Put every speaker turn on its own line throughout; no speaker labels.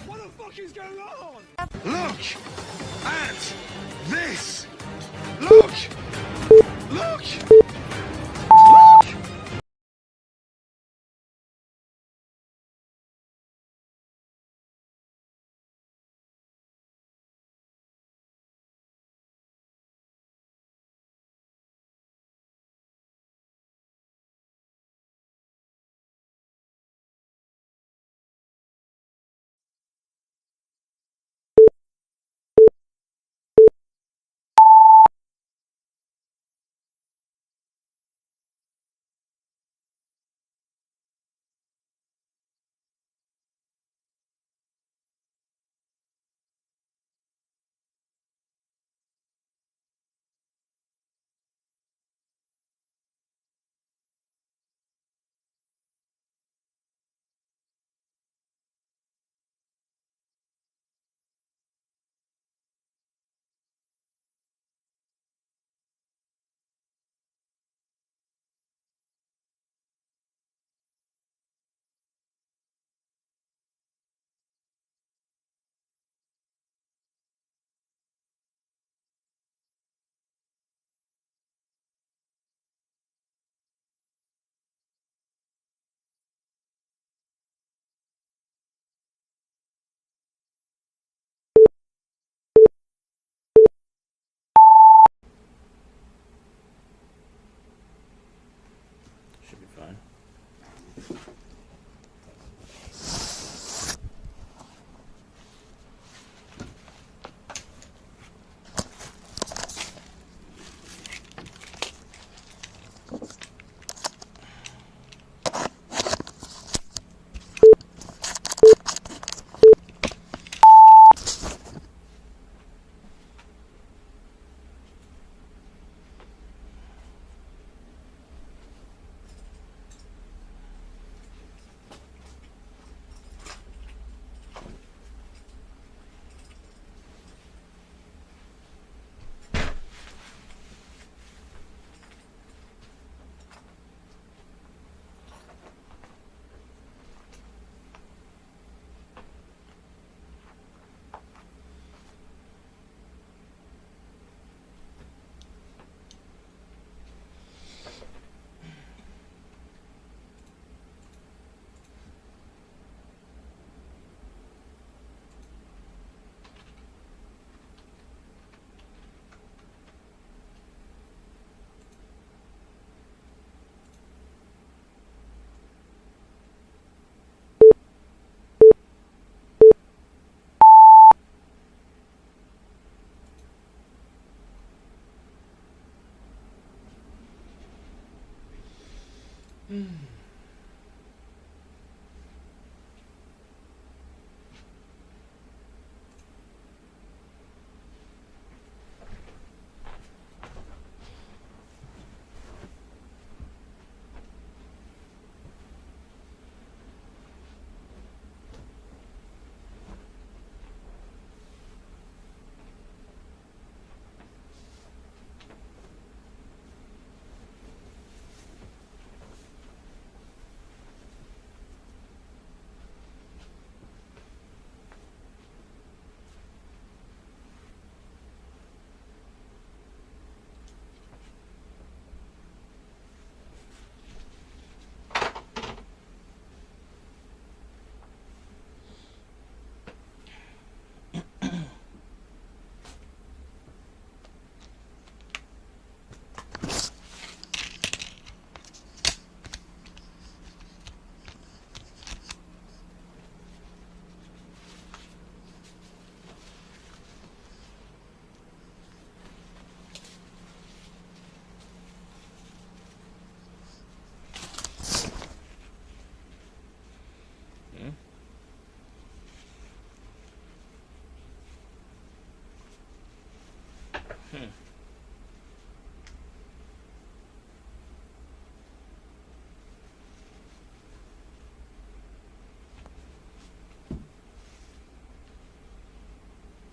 What the fuck is going on? Look at this! Look! Look! Look!
Should be fine.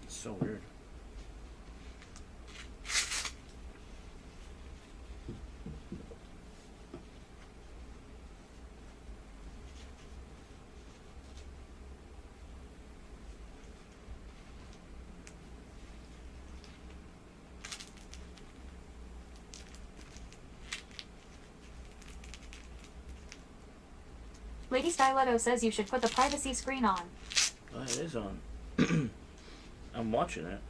It's so weird.
Lady Styletto says you should put the privacy screen on.
Oh, it is on. I'm watching it.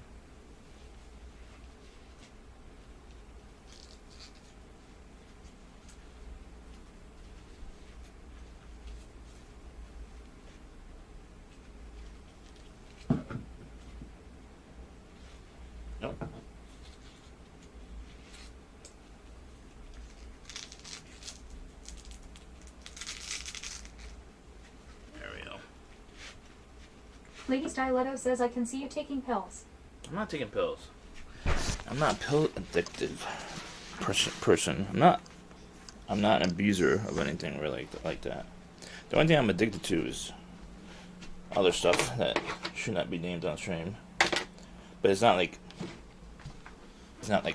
Nope. There we go.
Lady Styletto says I can see you taking pills.
I'm not taking pills. I'm not pill addictive person. I'm not an abuser of anything really like that. The only thing I'm addicted to is other stuff that should not be named on stream. But it's not like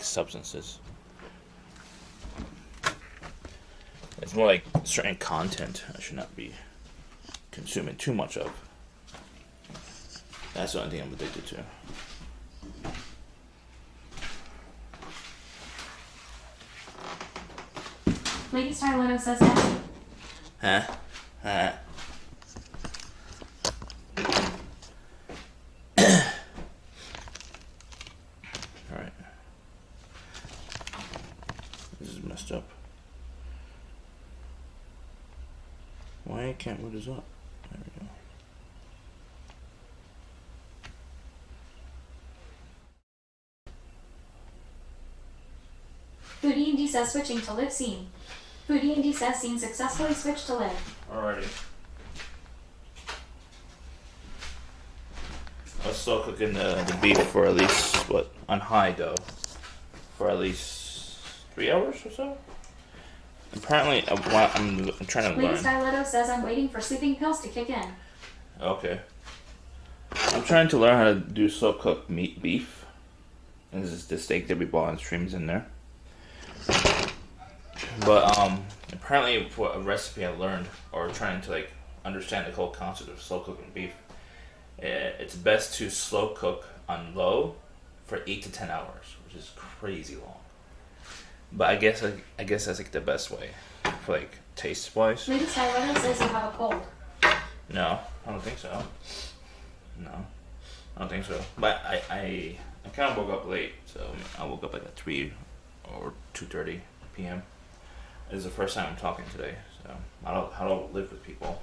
substances. It's more like certain content I should not be consuming too much of. That's the only thing I'm addicted to.
Lady Styletto says that.
Huh? Alright. This is messed up. Why can't we this up? There we go.
Foodie Indy says switching to live scene. Foodie Indy says scene successfully switched to live.
Alrighty. I was still cooking the beef for at least, on high dough, for at least 3 hours or so? Apparently, I'm trying to
Lady
learn.
Styletto says I'm waiting for sleeping pills to kick in.
Okay. I'm trying to learn how to do slow cooked beef. And this is the steak that we bought on streams in there. But apparently for a recipe I learned, or trying to understand the whole concept of slow cooking beef, it's best to slow cook on low for 8 to 10 hours, which is crazy long. But I guess that's the best way for taste wise.
Lady Styletto says you have a cold.
No, I don't think so. No, I don't think so. But I kind of woke up late, so I woke up at 3 or 2:30 p.m. This is the first time I'm talking today, so I don't live with people.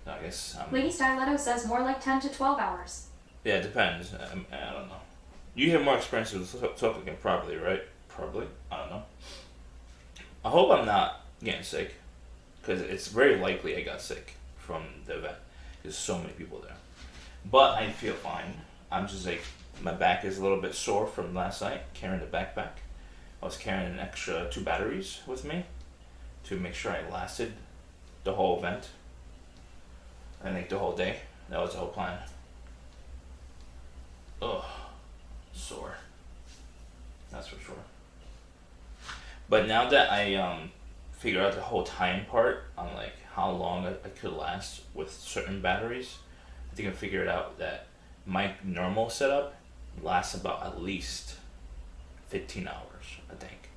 I guess
Lady Styletto says more like 10 to 12 hours.
Yeah, it depends. I don't know. You have more experience with slow cooking, probably, right? Probably. I don't know. I hope I'm not getting sick, because it's very likely I got sick from the event. There's so many people there. But I feel fine. I'm just my back is a little bit sore from last night, carrying the backpack. I was carrying an extra 2 batteries with me to make sure I lasted the whole event. I think the whole day. That was the whole plan. Ugh. Sore. That's for sure. But now that I figured out the whole time part on how long I could last with certain batteries, I think I figured out that my normal setup lasts about at least 15 hours, I think.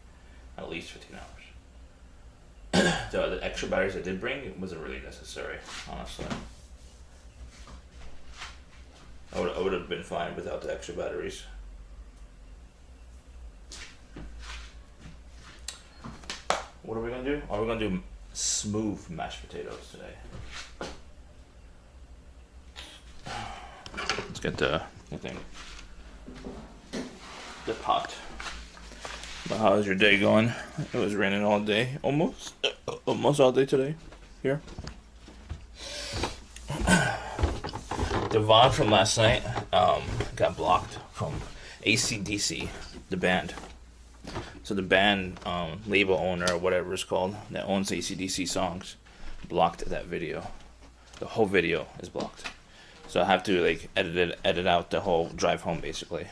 At least 15 hours. The extra batteries I did bring wasn't really necessary, honestly. I would have been fine without the extra batteries. What are we gonna do? Are we gonna do smooth mashed potatoes today? Let's get the thing. The pot. But how's your day going? It was raining all day, almost all day today, here. The VOD from last night got blocked from AC/DC, the band. So the band label owner or whatever it's called that owns AC/DC songs blocked that video. The whole video is blocked. So I have to like edit out the whole drive home basically.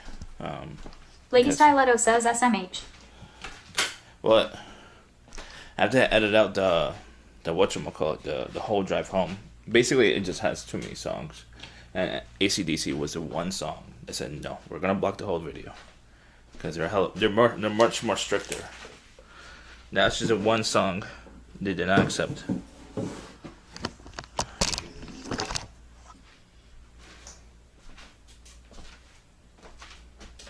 Lady Styletto says SMH.
Well, I have to edit out the whatchamacallit, the whole drive home. Basically, it just has too many songs. And AC/DC was the one song that said, no, we're going to block the whole video. Because they're much more stricter. That's just a one song they did not accept.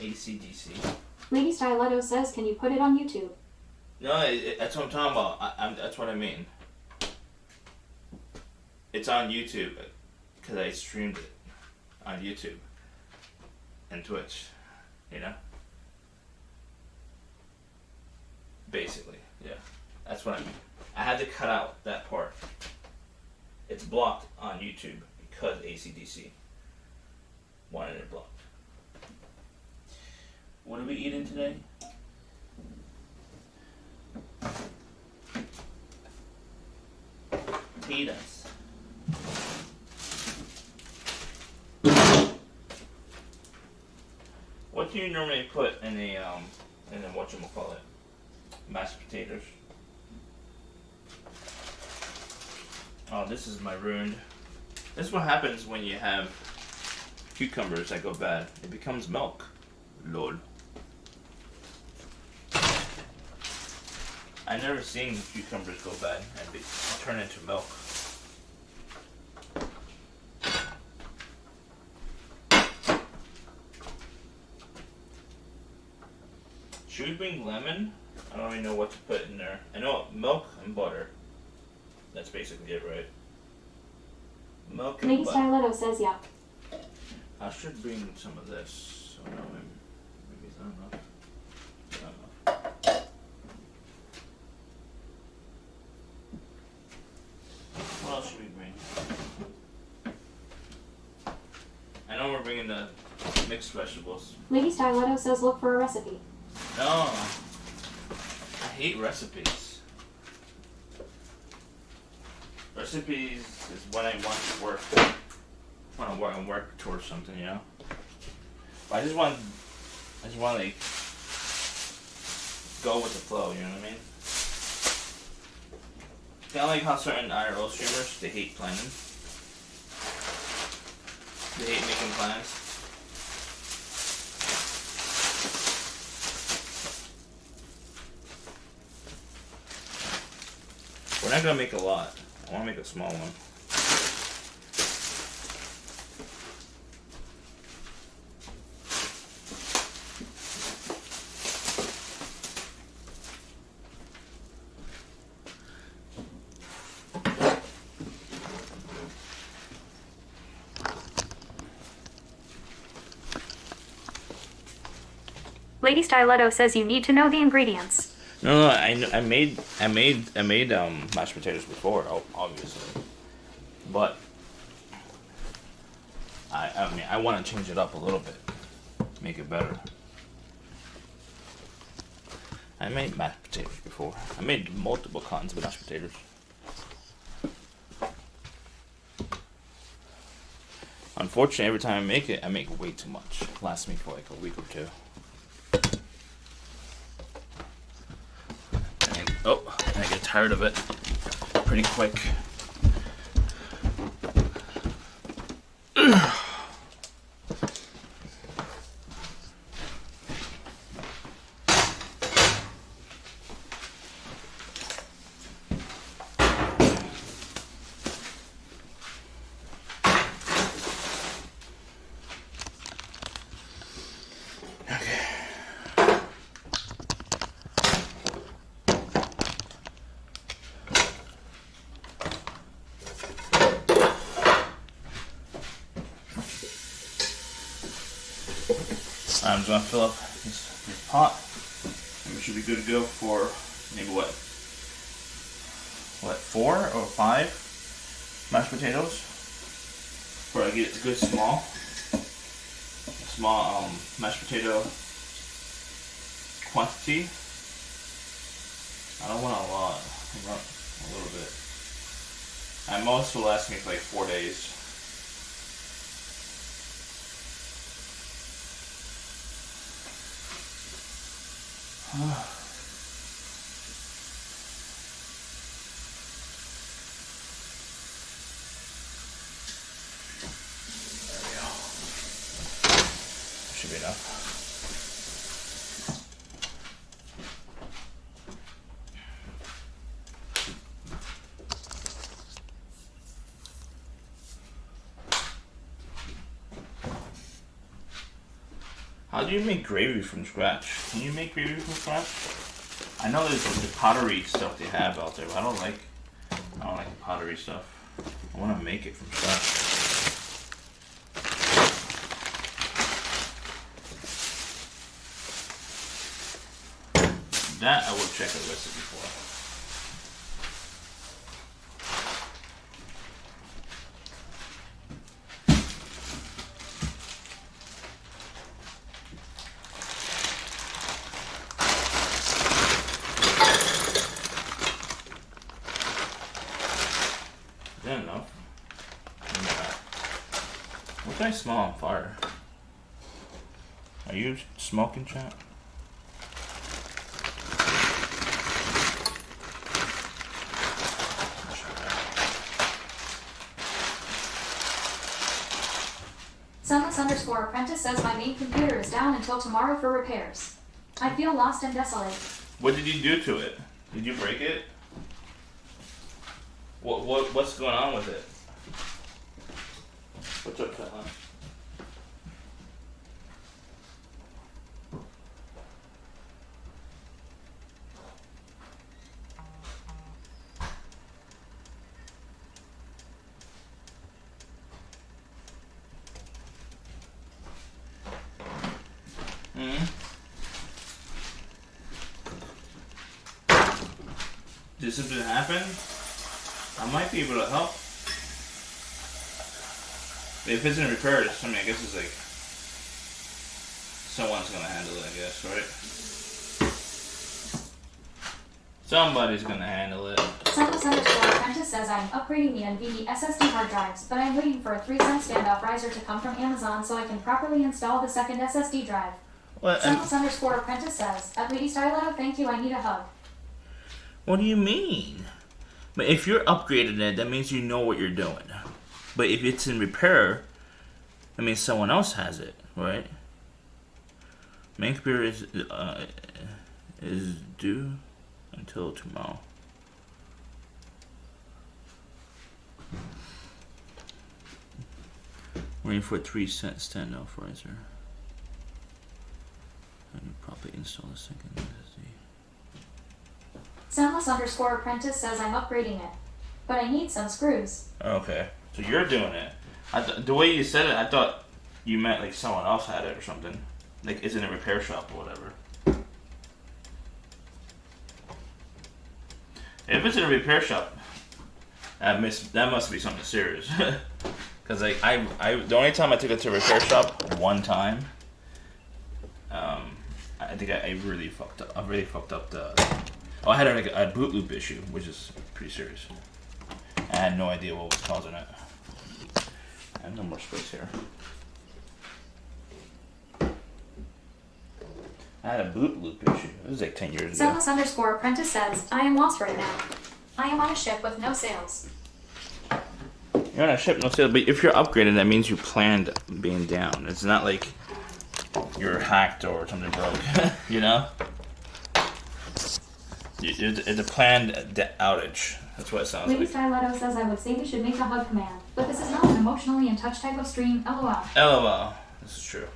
AC/DC.
Lady Styletto says, can you put it on YouTube?
No, that's what I'm talking about. That's what I mean. It's on YouTube because I streamed it on YouTube and Twitch. You know? Basically, yeah. That's what I mean. I had to cut out that part. It's blocked on YouTube because AC/DC wanted it blocked. What are we eating today? Potatoes. What do you normally put in a whatchamacallit? Mashed potatoes. Oh, this is my ruined. This is what happens when you have cucumbers that go bad. It becomes milk. Lol. I never seen cucumbers go bad and turn into milk. Should we bring lemon? I don't even know what to put in there. I know milk and butter. That's basically it, right? Milk and
Lady
butter.
Styletto says yeah.
I should bring some of this. So no, maybe it's not enough. Not enough. What else should we bring? I know we're bringing the mixed vegetables.
Lady Styletto says look for a recipe.
No, I hate recipes. Recipes is when I want to work. Work towards something, you know. But I just want to like go with the flow. You know what I mean? Kind of like how certain IRL streamers they hate planning. They hate making plans. We're not gonna make a lot. I want to make a small one.
Lady Styletto says you need to know the ingredients.
No, I made mashed potatoes before, obviously, but I mean I want to change it up a little bit, make it better. I made mashed potatoes before. I made multiple kinds of mashed potatoes. Unfortunately, every time I make way too much. It lasts me for like a week or two. And I get tired of it pretty quick. I'm just gonna fill up this pot, and we should be good to go for maybe what 4 or 5 mashed potatoes. Before I get it good small. small mashed potato quantity. I don't want a lot. I want a little bit. At most will last me for like 4 days. There we go. Should be enough. How do you make gravy from scratch? Can you make gravy from scratch? I know there's the pottery stuff they have out there, but I don't like the pottery stuff. I want to make it from scratch. That I will check the recipe for. Is that enough? What can I smell on fire? Are you smoking, chat?
Sunless_apprentice says my main computer is down until tomorrow for repairs. I feel lost and desolate.
What did you do to it? Did you break it? What's going on with it? What's up, Caroline? Did something happen? I might be able to help. If it's in repairs, I mean, I guess it's like someone's gonna handle it, I guess, right? Somebody's gonna handle it.
Sunless_apprentice says I'm upgrading the NVMe SSD hard drives, but I'm waiting for a 3-cent standoff riser to come from Amazon so I can properly install the second SSD drive. Sunless_apprentice says, at Lady Styletto, thank you, I need a hug.
What do you mean? But if you're upgrading it, that means you know what you're doing. But if it's in repair, that means someone else has it, right? Main computer is due until tomorrow. Waiting for a 3-cent standoff riser. And probably install a second SSD.
Sunless_apprentice says I'm upgrading it, but I need some screws.
Okay, so you're doing it. The way you said it, I thought you meant like someone else had it or something. Like it's in a repair shop or whatever. If it's in a repair shop, that must be something serious. Cause like the only time I took it to a repair shop one time, I think I really fucked up. I really fucked up the. Oh, I had a boot loop issue, which is pretty serious. I had no idea what was causing it. I have no more space here. I had a boot loop issue. It was like 10 years ago.
Sunless_apprentice says, I am lost right now. I am on a ship with no sails.
You're on a ship, no sail, but if you're upgraded, that means you planned being down. It's not like you're hacked or something broke, you know? It's a planned outage. That's what it sounds
Lady
like.
Styletto says I would say we should make a hug command, but this is not an emotionally in touch type of stream, lol.
LOL. This is true.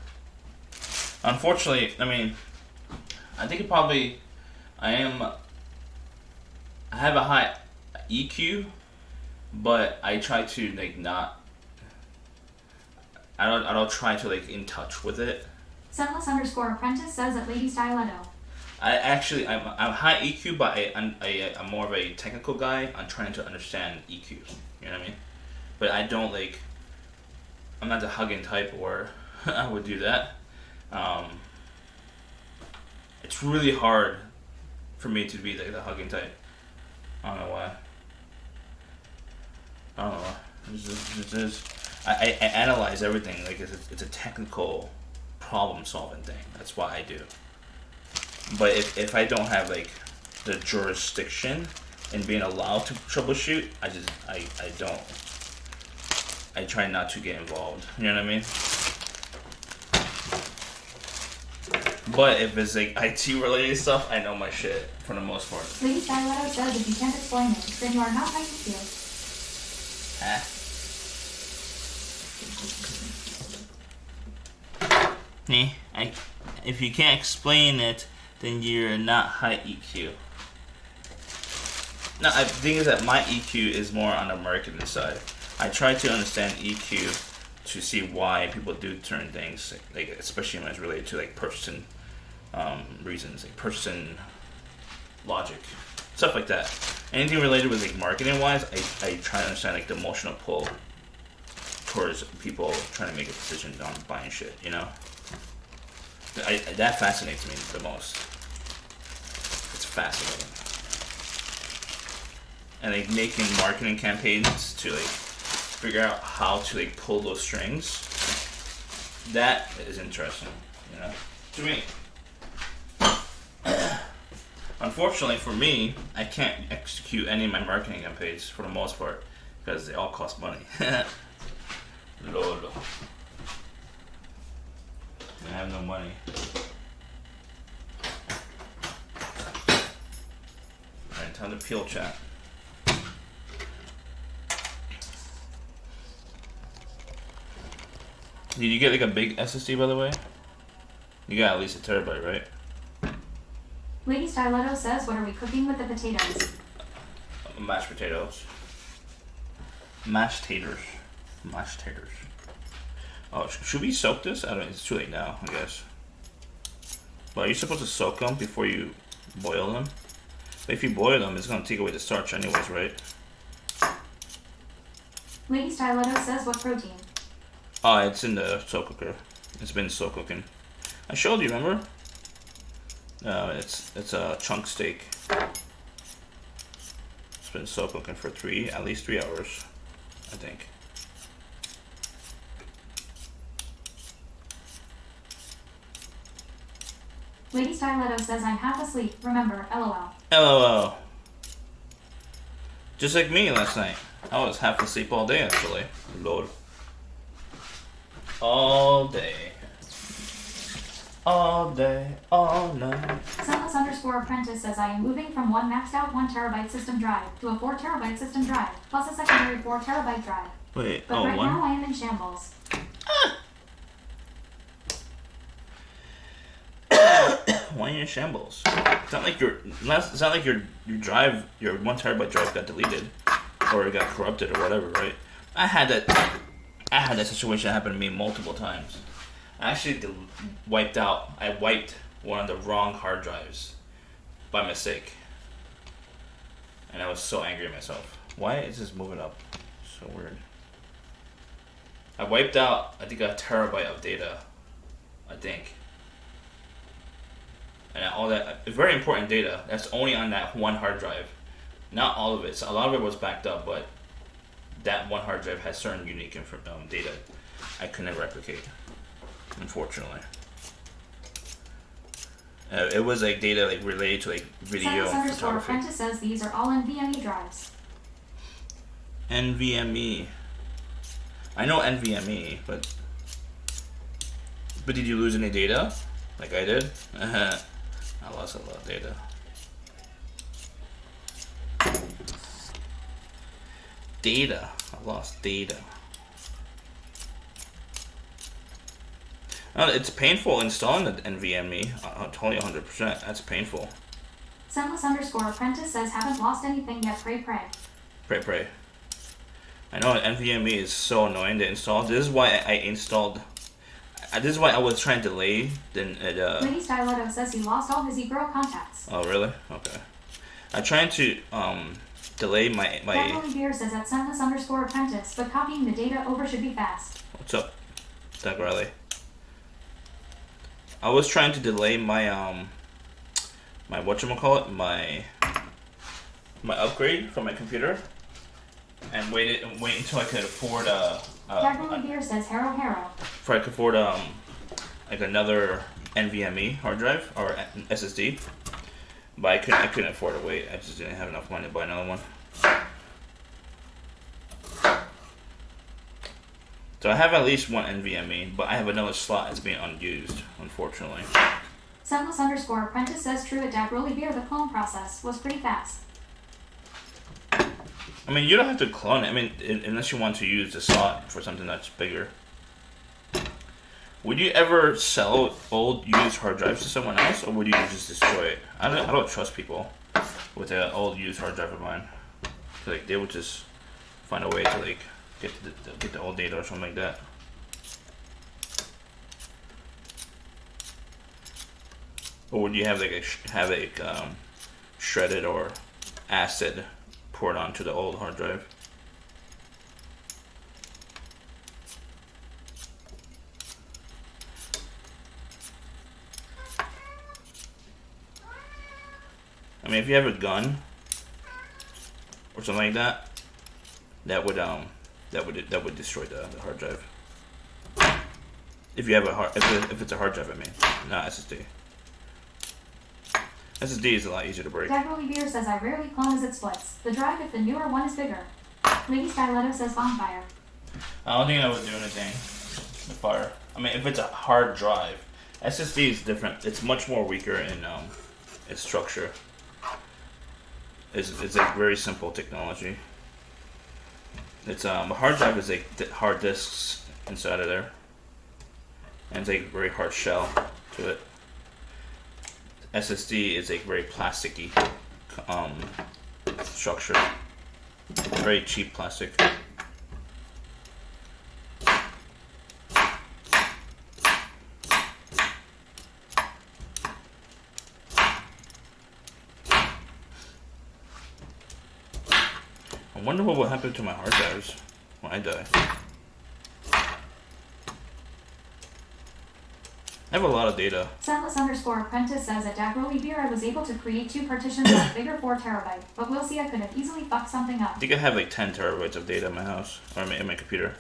Unfortunately, I mean, I think it probably, I have a high EQ, but I try to like not, I don't try to like in touch with it.
Sunless_apprentice says at Lady Styletto.
I'm high EQ, but I'm more of a technical guy. I'm trying to understand EQ. You know what I mean? But I don't like. I'm not the hugging type, or I would do that. It's really hard for me to be like the hugging type. I don't know why. I don't know why. I analyze everything like it's a technical problem solving thing. That's what I do. But if I don't have like the jurisdiction and being allowed to troubleshoot, I don't. I try not to get involved. You know what I mean? But if it's like IT related stuff, I know my shit for the most part.
Lady Styletto says if you can't explain it, then you are not how you feel.
Huh? If you can't explain it, then you're not high EQ. No, the thing is that my EQ is more on the marketing side. I try to understand EQ to see why people do certain things, like especially when it's related to like purchasing reasons, like purchasing logic, stuff like that. Anything related with like marketing wise, I try to understand like the emotional pull towards people trying to make a decision on buying shit. You know, that fascinates me the most. It's fascinating. And like making marketing campaigns to like figure out how to like pull those strings, that is interesting, you know, to me. Unfortunately for me, I can't execute any of my marketing campaigns for the most part because they all cost money. Lord, I have no money. Alright, time to peel chat. Did you get like a big SSD by the way? You got at least a terabyte, right?
Lady Styletto says, what are we cooking with the potatoes?
Mashed potatoes. Mashed taters. Mashed taters. Oh, should we soak this? I don't know, it's too late now, I guess. But are you supposed to soak them before you boil them? But if you boil them, it's going to take away the starch anyways, right?
Lady Styletto says, what protein?
Oh, it's in the slow cooker. It's been slow cooking. I showed you, remember? It's a chunk steak. It's been slow cooking for at least 3 hours, I think.
Lady Styletto says I'm half asleep. Remember, LOL.
LOL. Just like me last night. I was half asleep all day actually. Lord. All day. All day, all night.
Sunless_apprentice says I am moving from one maxed out 1 terabyte system drive to a 4 terabyte system drive, plus a secondary 4 terabyte drive.
Wait,
but right now I am in shambles.
Why are you in shambles? It's not like your 1 terabyte drive got deleted or it got corrupted or whatever, right? I had that situation happen to me multiple times. I actually wiped one of the wrong hard drives by mistake. And I was so angry at myself. Why is this moving up? So weird. I wiped out, I think, a terabyte of data. I think. And all that, very important data, that's only on that one hard drive. Not all of it. So a lot of it was backed up, but that one hard drive has certain unique data I couldn't replicate. Unfortunately, it was like data like related to like video and photography.
Apprentice says these are all NVMe drives.
NVMe. I know NVMe, but did you lose any data? Like I did? I lost a lot of data. I lost data. It's painful installing the NVMe. Totally 100%. That's painful.
Sunless_apprentice says haven't lost anything yet. Pray.
Pray. I know NVMe is so annoying to install. This is why I installed. This is why I was trying to delay.
Lady Styletto says he lost all his eGirl contacts.
Oh really? Okay. I'm trying to delay my.
That Beer says at Sunless_apprentice, but copying the data over should be fast.
What's up, Doug Riley? I was trying to delay my my whatchamacallit, my upgrade for my computer, and wait until I could afford
Jacqueline Beer says Harrow Harrow.
if I could afford like another NVMe hard drive or SSD, but I couldn't afford to wait. I just didn't have enough money to buy another one. So I have at least one NVMe, but I have another slot that's being unused, unfortunately.
Sunless_apprentice says true at Jacqueline Beer. The clone process was pretty fast.
I mean, you don't have to clone it. I mean, unless you want to use the slot for something that's bigger. Would you ever sell old used hard drives to someone else, or would you just destroy it? I don't trust people with an old used hard drive of mine. Like they would just find a way to like get the old data or something like that. Or would you have like shredded or acid poured onto the old hard drive? I mean, if you have a gun or something like that, that would destroy the hard drive. If you have if it's a hard drive, I mean, not SSD. SSD is a lot easier to break.
Jacqueline Beer says I rarely clone as it splits. The drive if the newer one is bigger. Lady Styletto says bonfire.
I don't think that would do anything with fire. I mean, if it's a hard drive, SSD is different. It's much more weaker in its structure. It's a very simple technology. It's a hard drive is like hard disks inside of there, and it's like a very hard shell to it. SSD is a very plasticky structure, very cheap plastic. I wonder what will happen to my hard drives when I die. I have a lot of data.
Sunless_apprentice says at Jacqueline Beer I was able to create 2 partitions of bigger 4 terabyte, but we'll see I could have easily fucked something up.
I think I have like 10 terabytes of data in my house, or in my computer.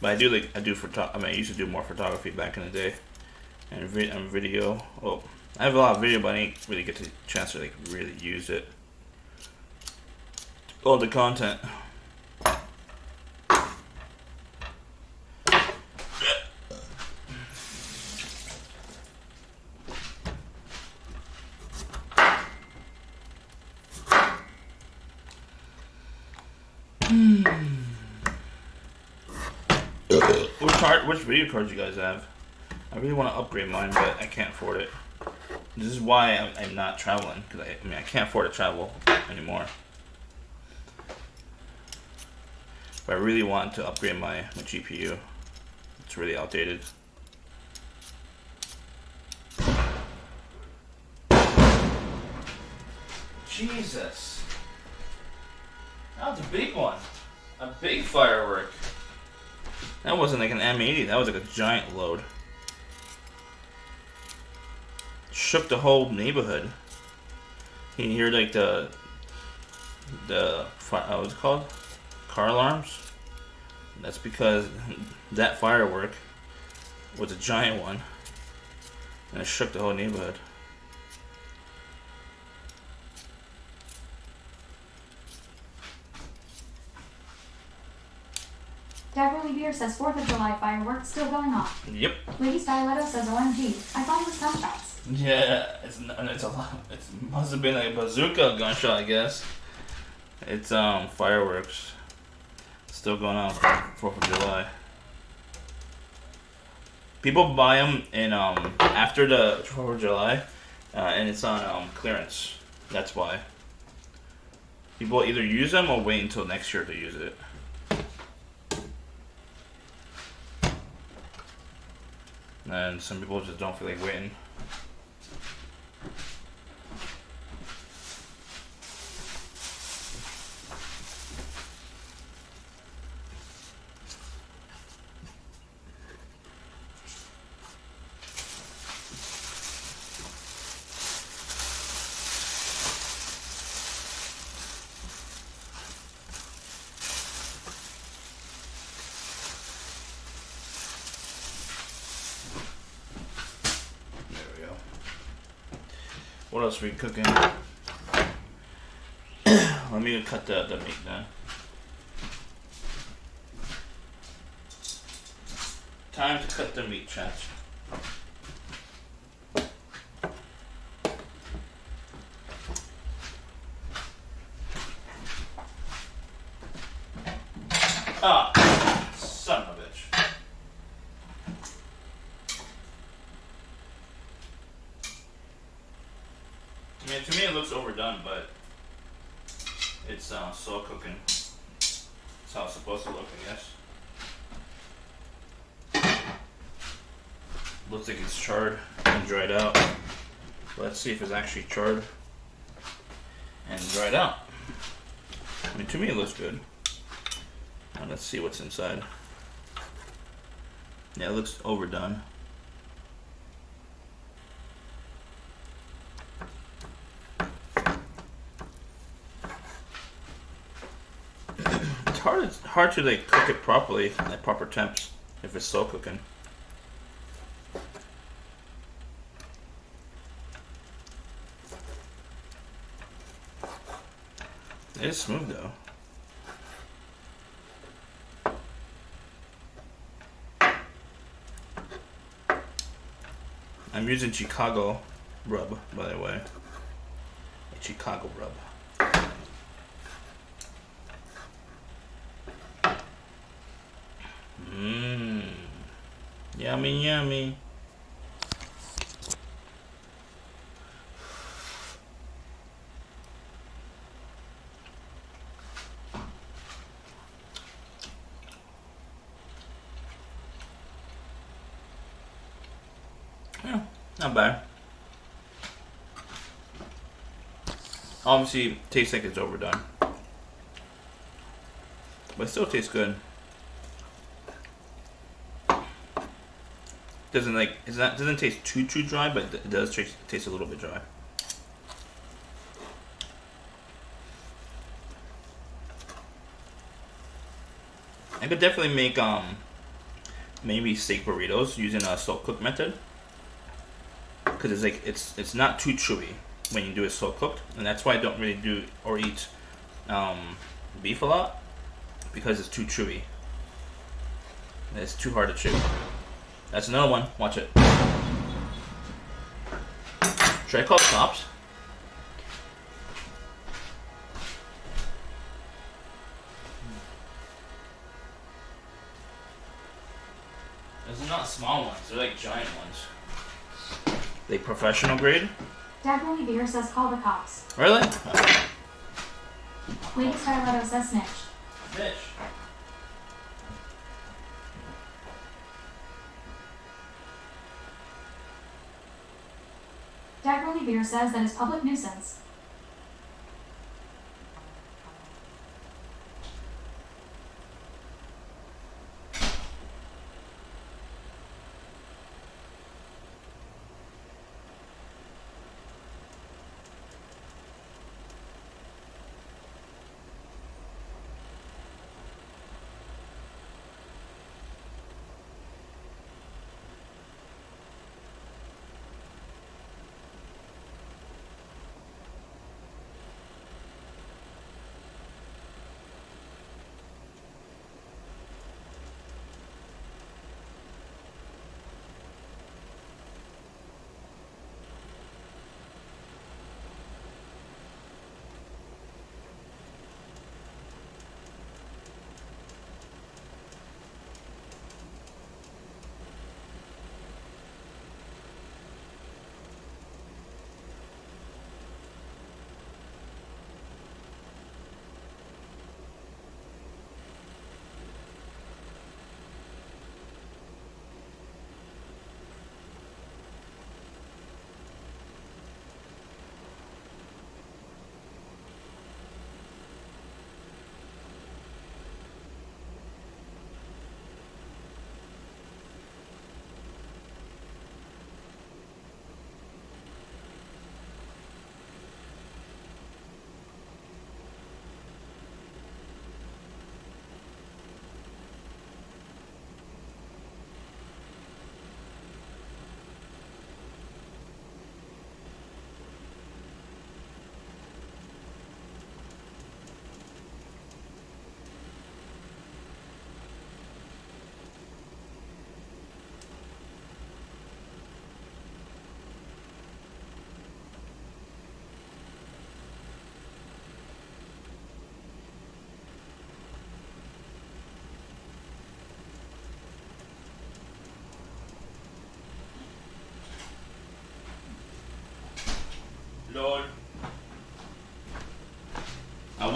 But I used to do more photography back in the day, and video. Well, I have a lot of video, but I didn't really get the chance to like really use it. All the content. Which video cards you guys have? I really want to upgrade mine, but I can't afford it. This is why I'm not traveling, because I can't afford to travel anymore. But I really want to upgrade my GPU. It's really outdated. Jesus. That was a big one. A big firework. That wasn't like an M80, that was like a giant load. Shook the whole neighborhood. You can hear like the what's it called? Car alarms. That's because that firework was a giant one, and it shook the whole neighborhood.
Jacqueline Beer says 4th of July fireworks still going off.
Yep.
Lady Styletto says OMG. I thought it was gunshots.
Yeah, it's a lot. It must have been like a bazooka gunshot, I guess. It's fireworks. Still going on for 4th of July. People buy them in after the 4th of July, and it's on clearance. That's why. People either use them or wait until next year to use it. And some people just don't feel like waiting. What else are we cooking? Let me cut the meat then. Time to cut the meat, chat. Ah, son of a bitch. I mean, to me it looks overdone, but it's slow cooking. That's how it's supposed to look, I guess. Looks like it's charred and dried out. Let's see if it's actually charred and dried out. I mean, to me it looks good. Now let's see what's inside. Yeah, it looks overdone. It's hard to like cook it properly at proper temps if it's slow cooking. It is smooth though. I'm using Chicago rub, by the way. A Chicago rub. Mmm. Yummy, yummy. Yeah, not bad. Obviously, tastes like it's overdone, but it still tastes good. Doesn't taste too dry, but it does taste a little bit dry. I could definitely make maybe steak burritos using a slow cook method, because it's not too chewy when you do it slow cooked, and that's why I don't really do or eat beef a lot, because it's too chewy. It's too hard to chew. That's another one. Watch it. Should I call the cops? Those are not small ones. They're like giant ones. They professional grade?
Daggerly Beer says call the cops.
Really?
Lady Starletto says snitch.
Bitch.
Daggerly Beer says that is public nuisance.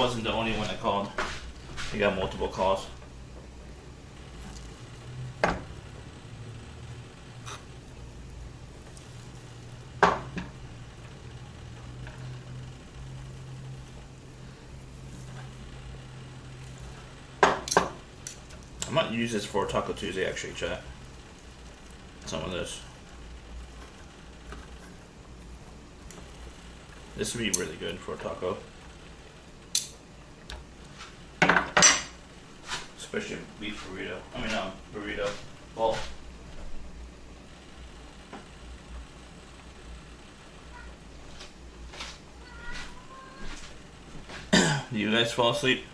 wasn't the only one that called. You got multiple calls. I might use this for Taco Tuesday actually, chat. Some of this. This would be really good for a taco. Especially beef burrito. Burrito ball. Do you guys fall asleep?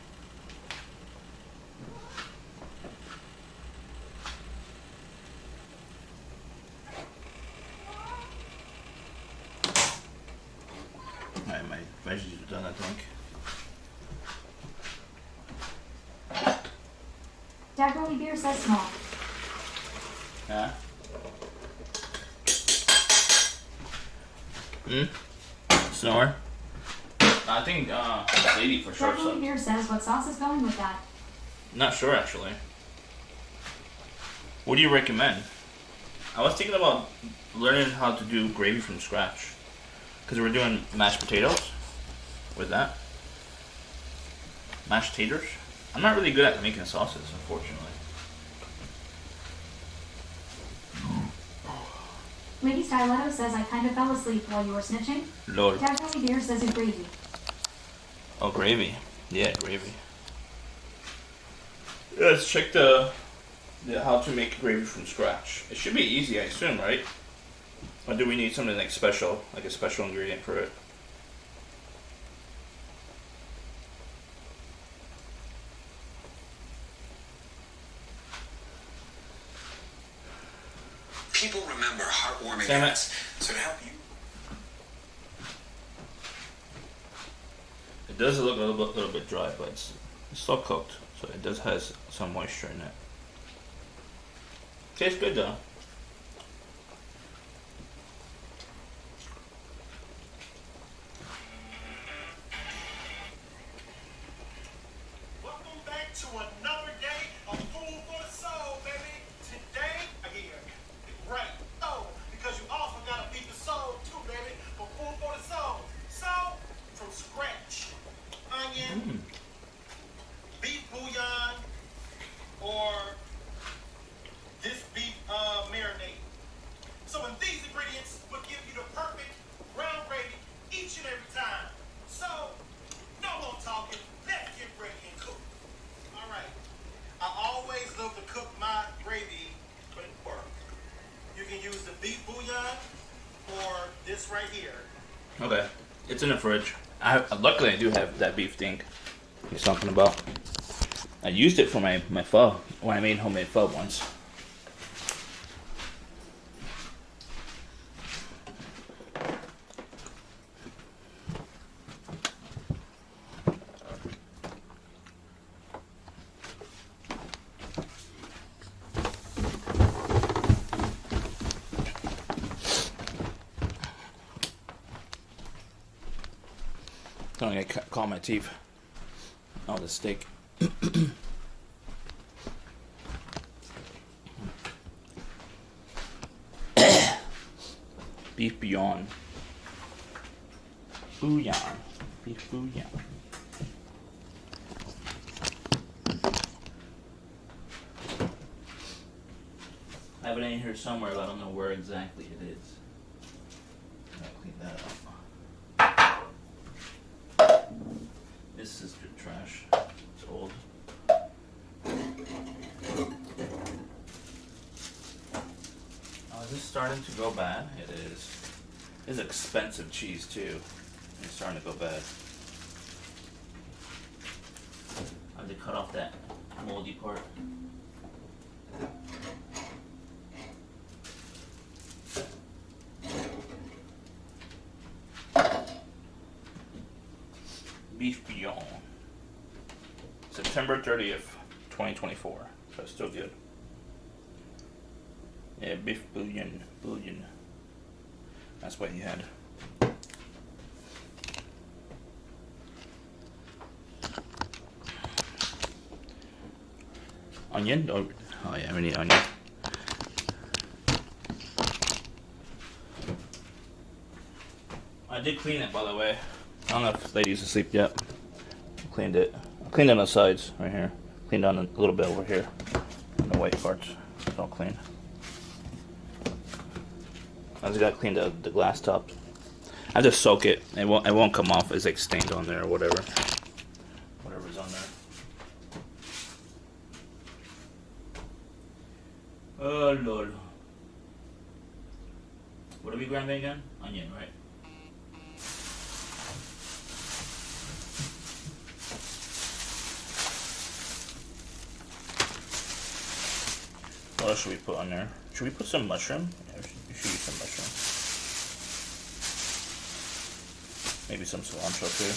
Alright, my veggies are done, I think.
Daggerly beer says small.
Yeah. Snore? I think lady for sure.
Daggerly beer says what sauce is going with that?
Not sure actually. What do you recommend? I was thinking about learning how to do gravy from scratch. Because we're doing mashed potatoes with that. Mashed taters. I'm not really good at making sauces, unfortunately.
Lady Styletto says I kind of fell asleep while you were snitching.
Lord.
Daggerly beer says a gravy.
Oh, gravy. Yeah, gravy. Let's check the how to make gravy from scratch. It should be easy, I assume, right? Or do we need something like special, like a special ingredient for it?
People remember heartwarming
Damn it.
events, so to help you.
It does look a little bit dry, but it's still cooked, so it does has some moisture in it. Tastes good though.
Welcome back to another day of Food for the Soul, baby. Today, right? Oh, because you also gotta feed the soul too, baby. For Food for the Soul. So, from scratch, onion, beef bouillon, or this beef marinade. So, and these ingredients will give you the perfect brown gravy each and every time. So, no more talking. Let's get ready and cook. All right. I always love to cook my gravy with pork. You can use the beef bouillon or this right here.
Okay, it's in the fridge. Luckily I do have that beef thing you're talking about. I used it for my pho when I made homemade pho once. I'm gonna call my teeth. Oh, the steak. Beef bouillon. Bouillon. Beef bouillon. I have it in here somewhere, but I don't know where exactly it is. I'll clean that up. This is good trash. It's old. Oh, is this starting to go bad? It is. It's expensive cheese too. It's starting to go bad. I have to cut off that moldy part. Beef bouillon. September 30th, 2024. So it's still good. Yeah, beef bouillon. Bouillon. That's what he had. onion? Oh yeah, we need onion. I did clean it, by the way. I don't know if the lady's asleep yet. I cleaned it. I cleaned on the sides right here. Cleaned on a little bit over here. On the white parts. It's all clean. I just got to clean the glass top. I just soak it. It won't come off. It's like stained on there or whatever. Whatever's on there. Oh lord. What are we grinding again? Onion, right? What else should we put on there? Should we put some mushroom? Yeah, we should use some mushroom. Maybe some cilantro too.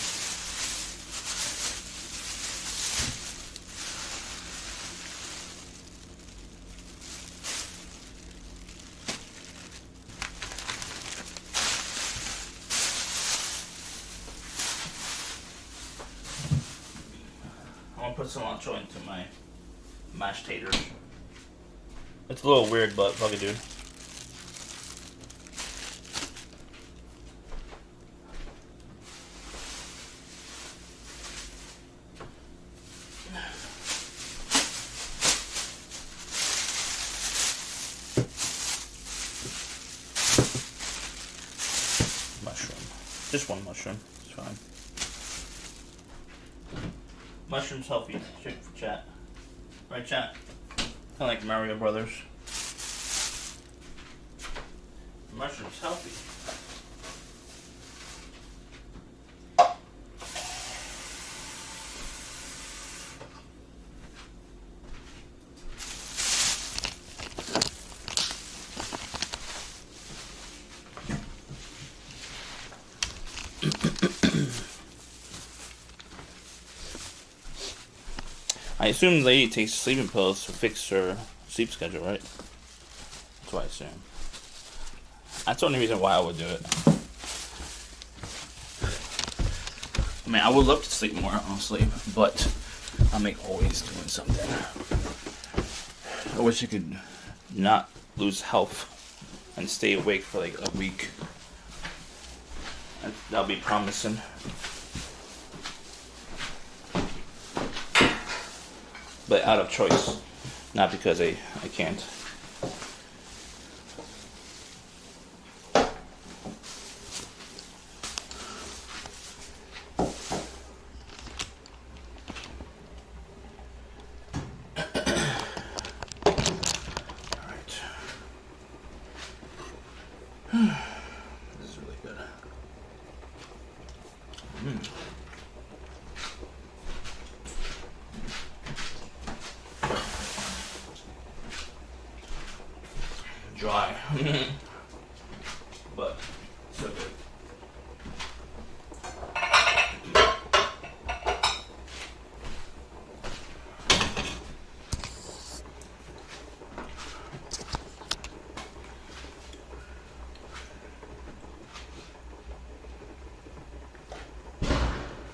I'm gonna put cilantro into my mashed taters. It's a little weird, but fuck it, dude. Mushroom. Just one mushroom. It's fine. Mushroom's healthy. Check for chat. Right, chat? Kind of like Mario Brothers. Mushroom's healthy. I assume the lady takes sleeping pills to fix her sleep schedule, right? That's what I assume. That's the only reason why I would do it. I mean, I would love to sleep more, honestly, but I'm like always doing something. I wish I could not lose health and stay awake for like a week. That'll be promising. But out of choice, not because I can't. This is really good. Dry. But so good.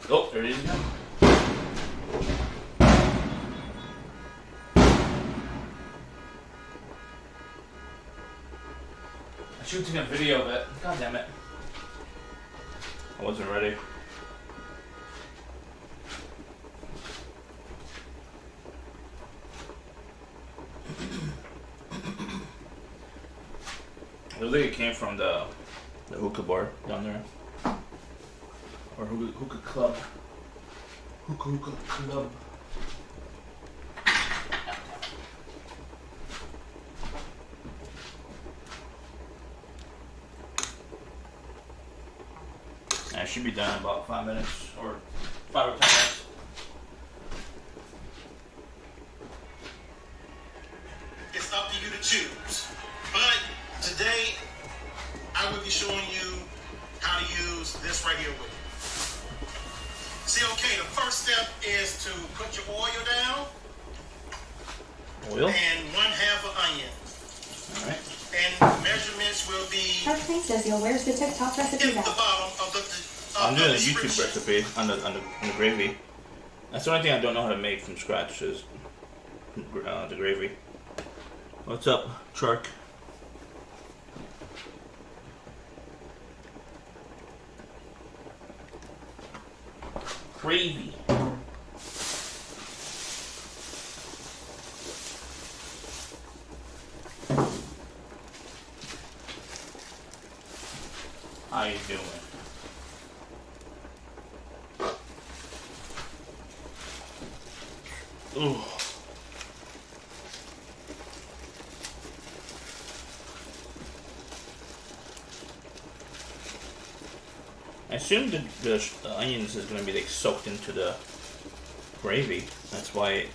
Oh, there it is again. I should take a video of it. God damn it. I wasn't ready. It looks like it came from the hookah bar down there. Or hookah club. Hookah club. I should be done in about 5 minutes or 5 or 10 minutes.
It's up to you to choose. But today, I will be showing you how to use this right here with you. See, okay, the first step is to put your oil down.
Oil?
And 1/2 an onion.
Alright.
And measurements will be
Shark Tank says, yo, where's the TikTok recipe
in the
at?
bottom of the
I'm doing a
description.
YouTube recipe on the gravy. That's the only thing I don't know how to make from scratch is the gravy. What's up, Shark? Gravy. How you doing? Ooh. I assume the onions is going to be like soaked into the gravy. That's why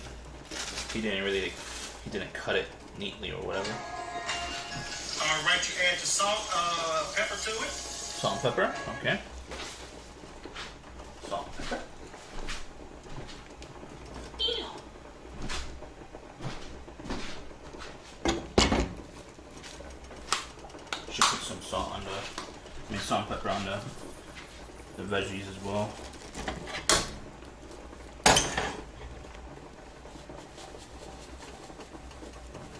he didn't cut it neatly or whatever.
All right, you add your salt, pepper to it.
Salt and pepper, okay. Salt and pepper. Should put some salt on salt and pepper on the veggies as well.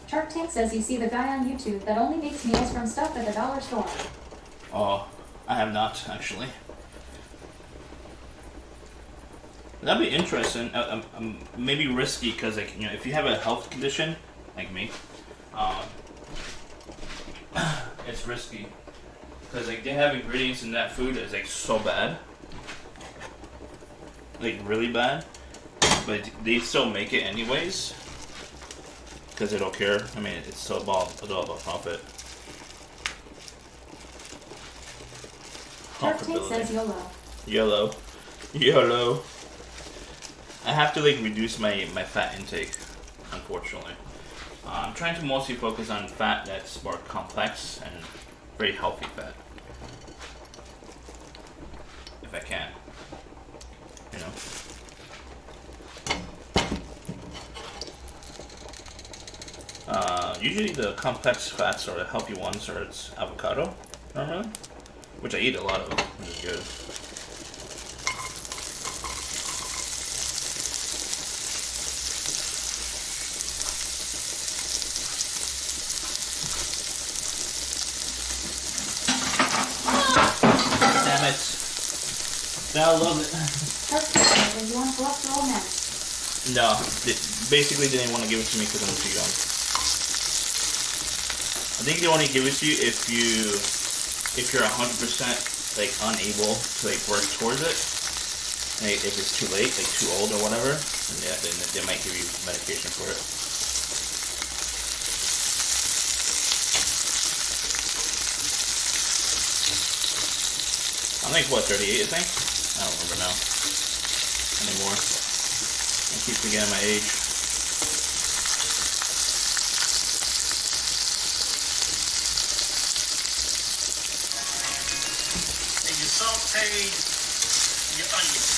Shark Tank says you see the guy on YouTube that only makes meals from stuff at the dollar store.
Oh, I have not actually. That'd be interesting. Maybe risky because, like, you know, if you have a health condition like me, it's risky because, like, they have ingredients in that food that's like so bad, like really bad, but they still make it anyways because they don't care. I mean, it's all about profit.
Shark Tank says
YOLO. YOLO. I have to like reduce my fat intake, unfortunately. I'm trying to mostly focus on fat that's more complex and very healthy fat. If I can. You know? Usually the complex fats are the healthy ones, or it's avocado, normally. Which I eat a lot of, which is good. Damn it. I love it.
You want cholesterol next?
No, they basically didn't want to give it to me because I'm too young. I think they only give it to you if you're 100% like unable to like work towards it. Like, if it's too late, like too old or whatever, then yeah, then they might give you medication for it. I'm like, what, 38, I think? I don't remember now. Anymore. I keep forgetting my age.
And you saute your onions.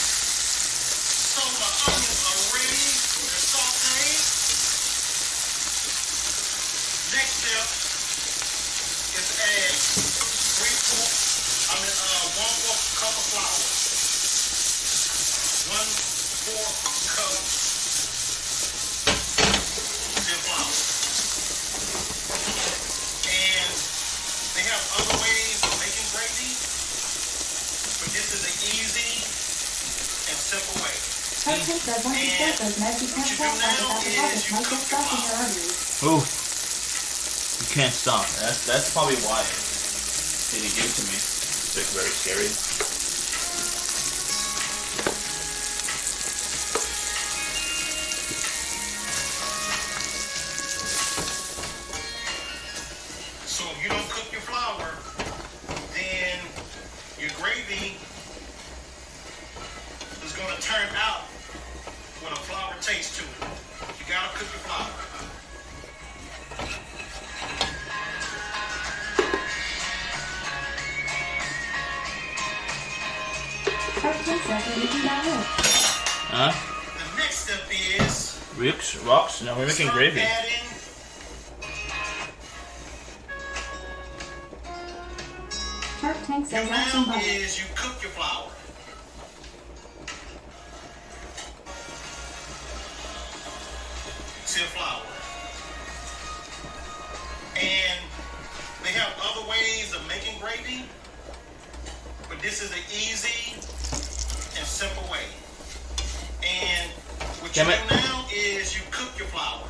So my onions are ready. They're sauteed. Next step is to add 1/4 cup of flour. 1/4 cup of flour. And they have other ways of making gravy, but this is an easy and simple way.
Shark Tank says once you start those meds, you can't stop without the deposits might get stuck in your arteries.
Ooh. You can't stop. That's probably why they didn't give it to me. It's like very scary.
So if you don't cook your flour, then your gravy is going to turn out with a flour taste to it. You got to cook your flour.
Shark Tank says we're making that milk.
Huh?
The next step is
Rocks? No, we're making gravy.
adding
Shark Tank says add some
now
butter.
is you cook your flour. See a flour ways of making gravy, but this is an easy and simple way. And what you do now is you cook your flour.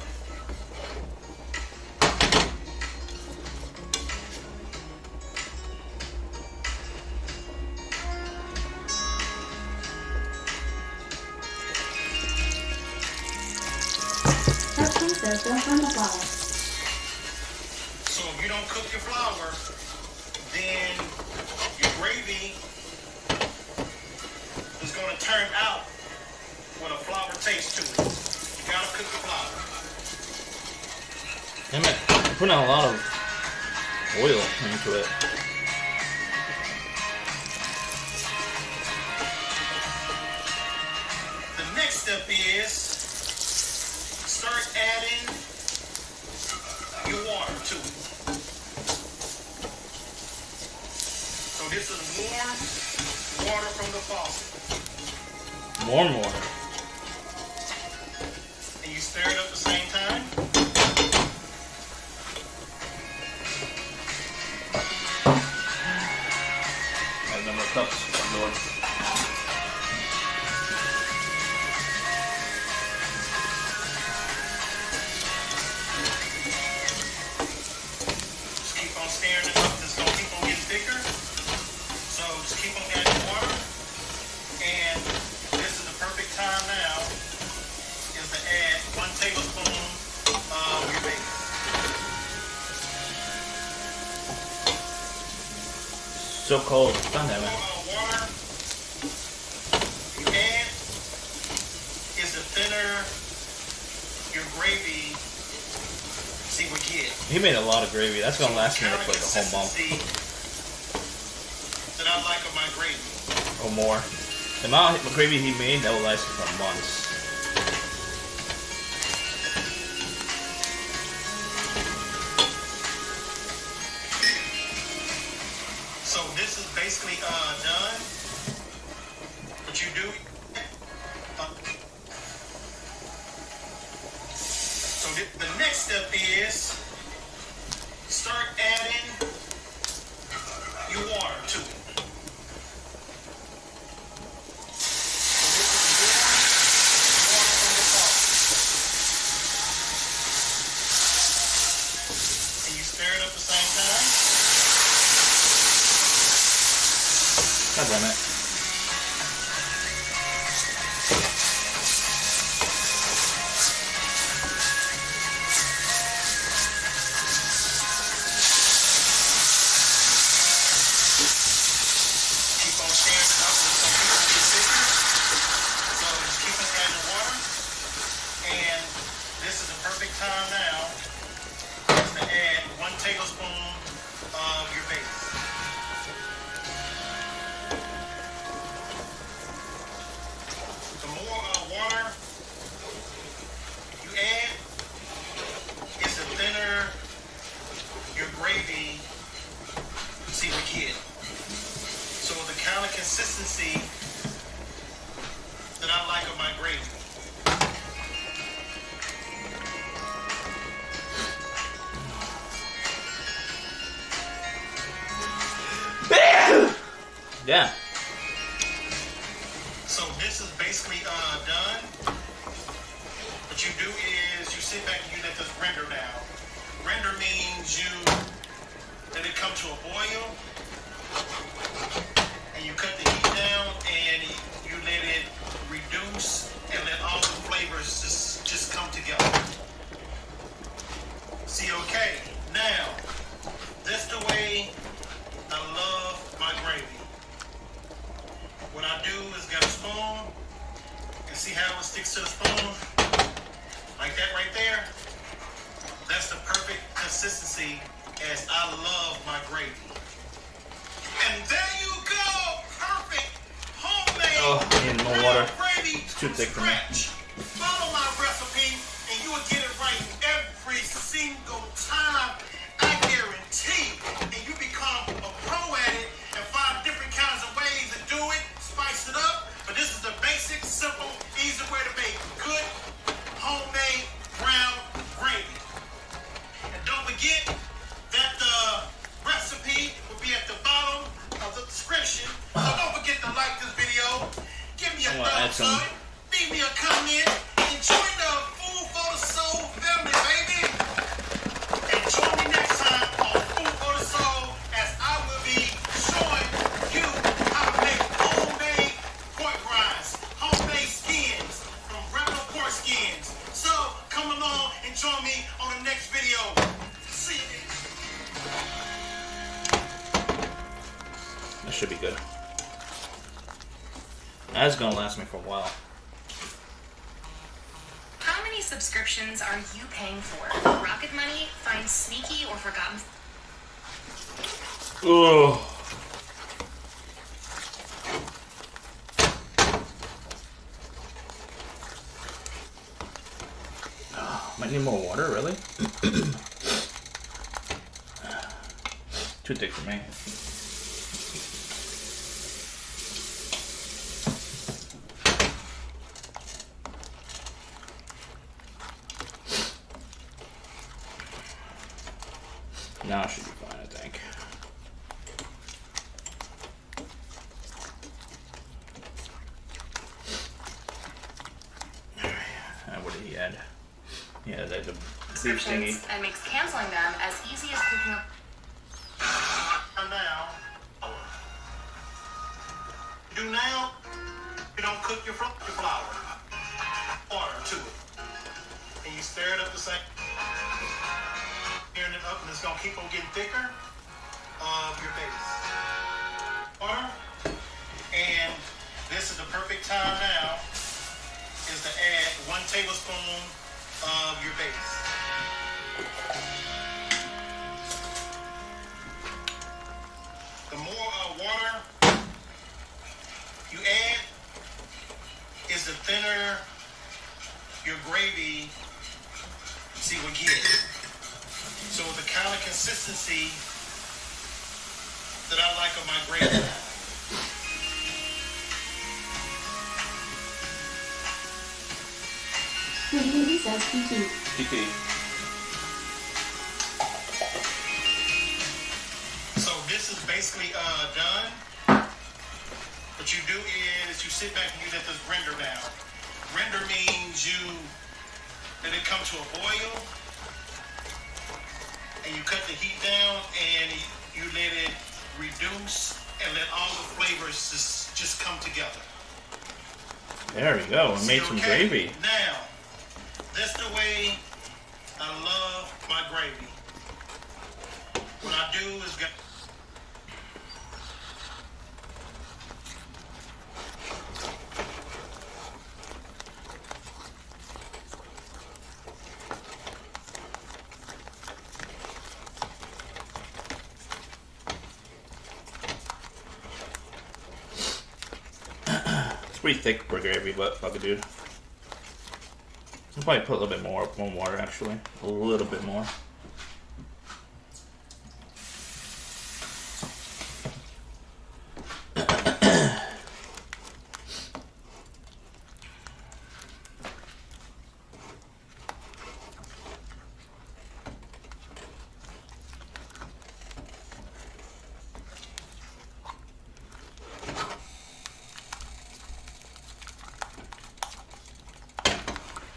Says don't burn the flour.
So if you don't cook your flour, then your gravy is going to turn out with a flour taste to it. You gotta cook your flour.
Damn it, I'm putting a lot of oil into it.
The next step is start adding your water to it. So this is warm water from the faucet.
Warm water.
And you stir it up at the same time.
Add number of cups, Lord.
Stirring it up, it's going to keep on getting thicker. So just keep on adding water. And this is the perfect time now is to add 1 tablespoon of your bacon.
So cold. God damn it.
Water you add is the thinner your gravy see what you get.
He made a lot of gravy. That's gonna last me for like a whole month.
That I like of my gravy.
Or more. The amount of gravy he made, that will last me for months.
So this is basically done. What you do. So the next step is start adding your water to it. So this is warm water from the faucet. And you stir it up at the same time.
God damn it.
Time now is to add 1 tablespoon of your bacon. The more water you add, is the thinner your gravy see what you get. So the kind of consistency that I like of my gravy.
Yeah.
So this is basically done. What you do is you sit back and you let this render down. Render means you let it come to a boil, and you cut the heat down, and you let it reduce, and let all the flavors just come together. See, okay, now that's the way I love my gravy. What I do is get a spoon and see how it sticks to the spoon? Like that right there. That's the perfect consistency as I love my gravy. And there you go! Perfect homemade
more water.
gravy.
It's too thick for me.
Follow my recipe and you will get it right every single time. I guarantee. And you become a pro at it and find different kinds of ways to do it. Spice it up, but this is the basic, simple, easy way to make good homemade brown gravy. And don't forget that the recipe subscription. So don't forget to like this video. Give me a
I'm gonna add
thumbs up. Leave me a comment. And join the Food for the Soul family, baby. And join me next time on Food for the Soul as I will be showing you how to make homemade pork rinds, homemade skins from regular pork skins. So come along and join me on the next video. See you.
That should be good. That's gonna last me for a while.
How many subscriptions are you paying for? Rocket Money, Find Sneaky, or Forgotten?
Ugh. Might need more water, really? Too thick for me. Now it should be fine, I think. Alright, what did he add? Yeah, that's a beef thingy.
Subscriptions and makes canceling them as easy as picking up.
And now, do now, you don't cook your flour. Water to it. And you stir it up the same. Stirring it up, and it's gonna keep on getting thicker of your base. Water. And this is the perfect time now is to add 1 tablespoon of your base. The more water you add, is the thinner your gravy will get. So the kind of consistency that I like of my gravy.
Baby says PT.
GT.
So this is basically done. What you do is you sit back and you let this render down. Render means you let it come to a boil, and you cut the heat down and you let it reduce and let all the flavors just come together.
There we go. We made some
Okay?
gravy.
Now, that's the way I love my gravy. What I do is get.
It's pretty thick for gravy, but fuck it, dude. I'll probably put a little bit more water, actually. A little bit more.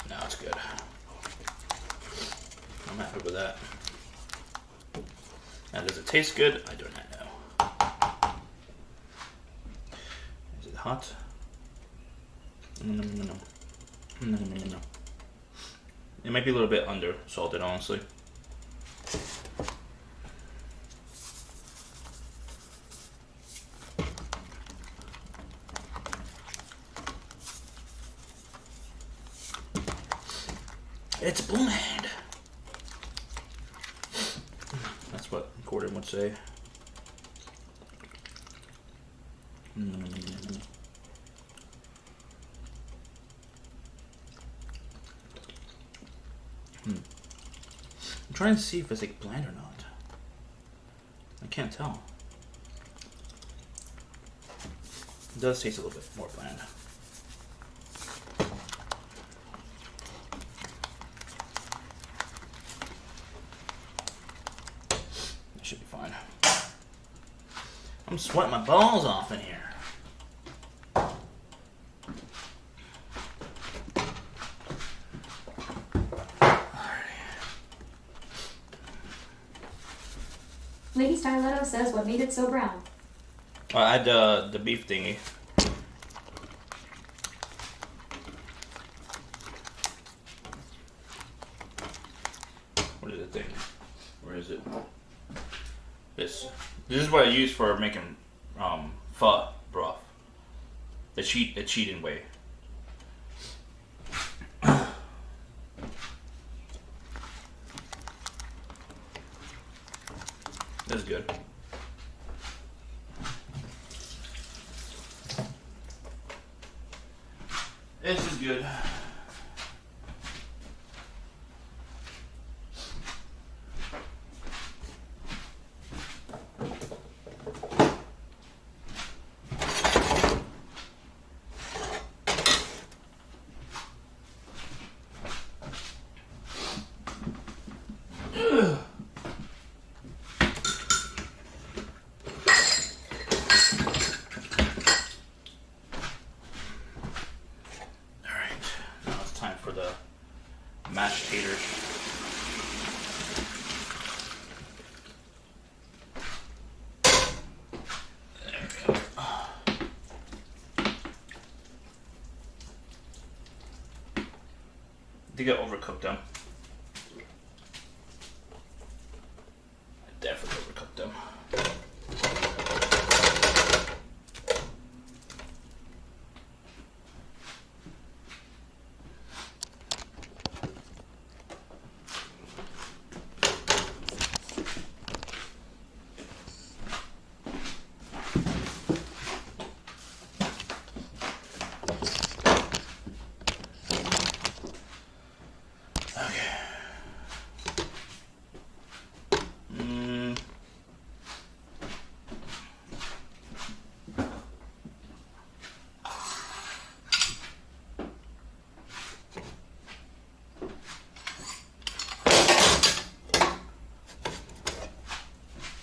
Now it's good. I'm happy with that. Now, does it taste good? I do not know. Is it hot? No. It might be a little bit under salted, honestly. It's bland. That's what Gordon would say. I'm trying to see if it's like bland or not. I can't tell. It does taste a little bit more bland. Should be fine. I'm sweating my balls off in here.
Lady Styletto says what made it so brown.
I had the beef thingy. What is the thing? Where is it? This is what I use for making pho broth. The cheating way. This is good. This is good. Mashed taters. There we go. I think I overcooked them. I definitely overcooked them.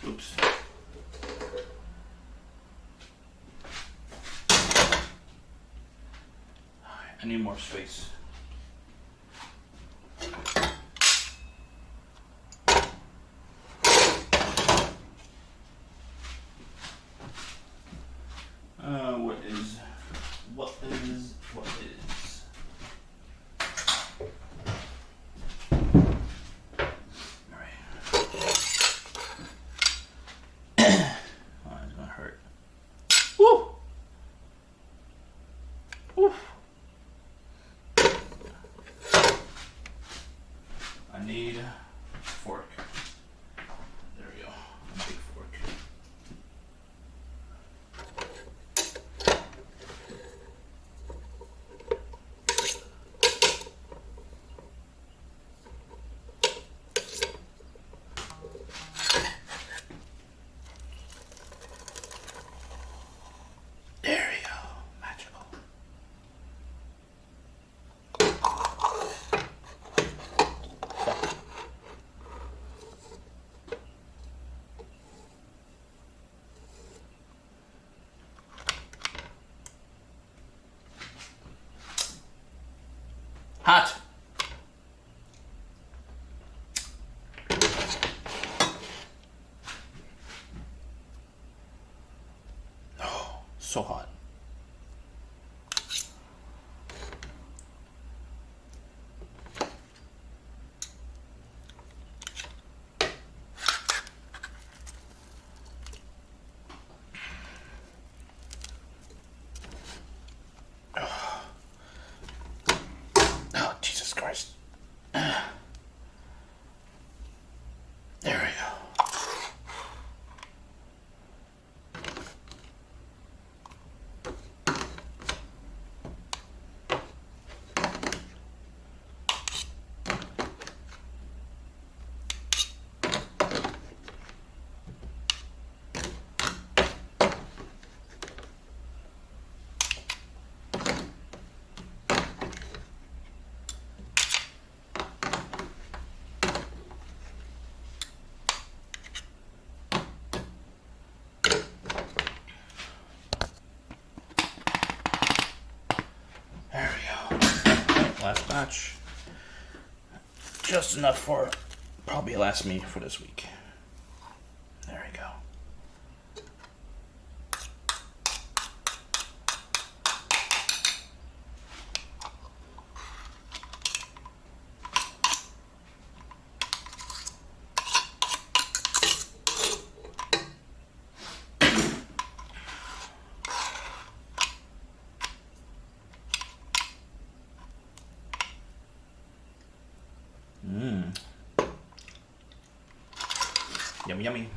Oops. I need more space. What is? All right. Oh, it's gonna hurt. Woo! Woo! I need a fork. There we go. A big fork. There we go. Magical. Hot. Oh, so hot. Oh, Jesus Christ. There we go. much. Just enough for probably last me for this week. There we go. Yummy, yummy.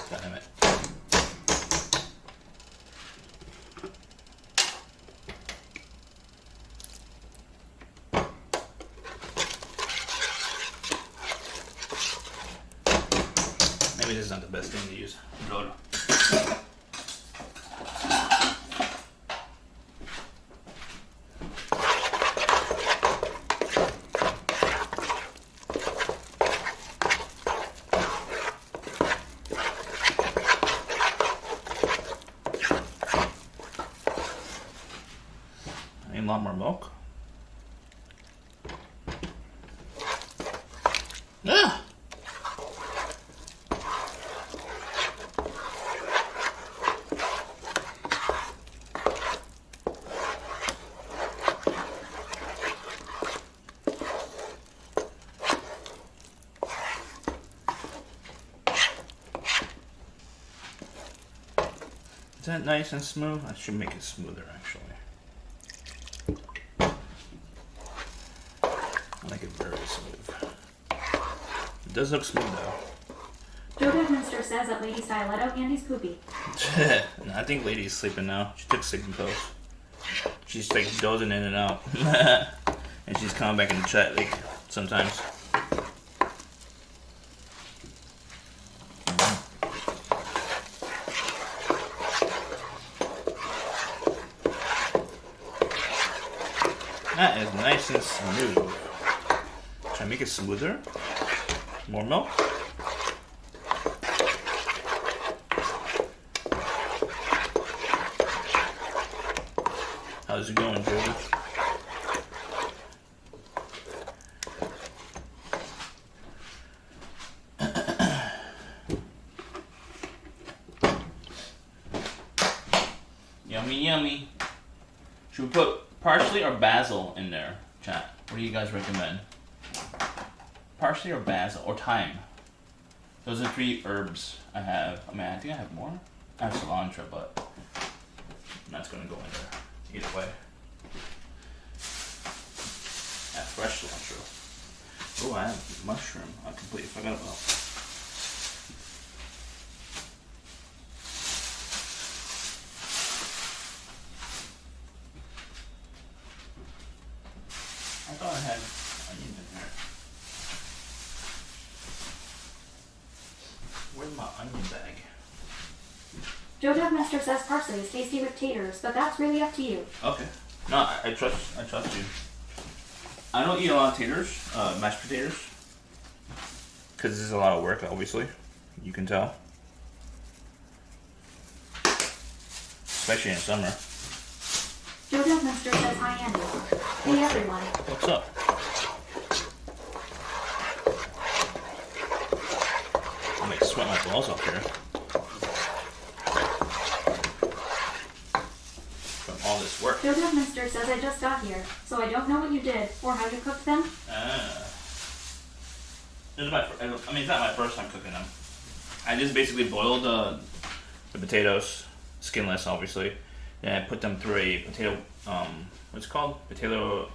Damn it. Maybe this is not the best thing to use. Roll. I need a lot more milk. Ah! Is that nice and smooth? I should make it smoother actually. I like it very smooth. It does look smooth though.
Joe Bedminster says at Lady Styletto, Andy's poopy.
No, I think Lady's sleeping now. She took sleeping pills. She's like dozing in and out. And she's coming back in the chat like sometimes. That is nice and smooth. Should I make it smoother? More milk? How's it going, Jody? Yummy, yummy. Should we put parsley or basil in there, chat? What do you guys recommend? Parsley or basil or thyme? Those are 3 herbs I have. I mean, I think I have more. I have cilantro, but that's gonna go in there either way. Yeah, fresh cilantro. Oh, I have mushroom. I completely forgot about. I thought I had onions in there. Where's my onion bag?
Joe Bedminster says parsley is tasty with taters, but that's really up to you.
Okay. No, I trust you. I don't eat a lot of taters, mashed potatoes, because this is a lot of work. Obviously, you can tell, especially in summer.
Joe Bedminster says hi, Andy. Hey everyone.
What's up? I might sweat my balls off here. Work.
Joe Minster says I just got here, so I don't know what you did or how you cooked them.
This is it's not my first time cooking them. I just basically boiled the potatoes, skinless obviously, and I put them through a potato, what's it called? Potato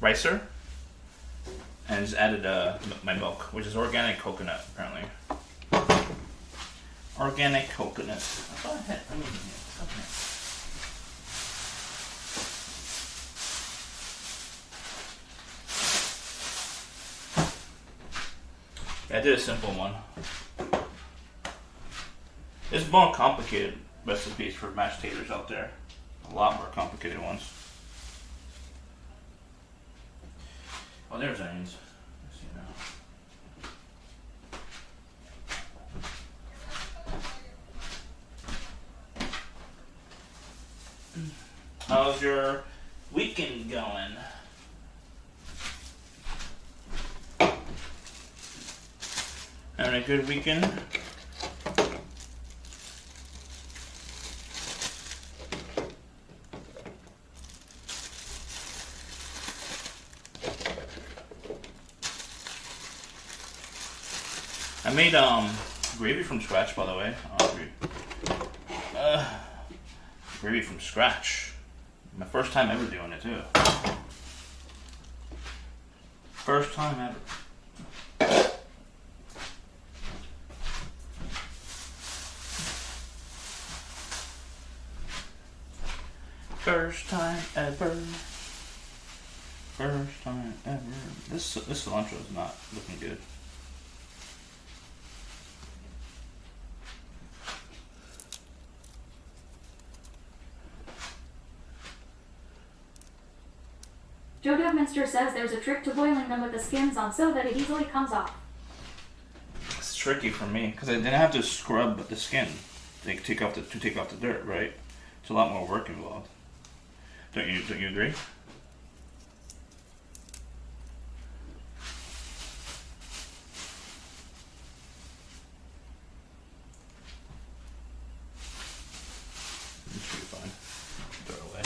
ricer, and just added my milk, which is organic coconut apparently. Organic coconut. I thought I had. I did a simple one. There's more complicated recipes for mashed taters out there. A lot more complicated ones. Oh, there's onions. Let's see now. How's your weekend going? Having a good weekend? I made gravy from scratch, by the way. Gravy from scratch. My first time ever doing it too. First time ever. First time ever. First time ever. This cilantro is not looking good.
Joe Minster says there's a trick to boiling them with the skins on so that it easily comes off.
It's tricky for me because I didn't have to scrub the skin to take off the dirt, right? It's a lot more work involved. Don't you agree? This should be fine. Throw it away.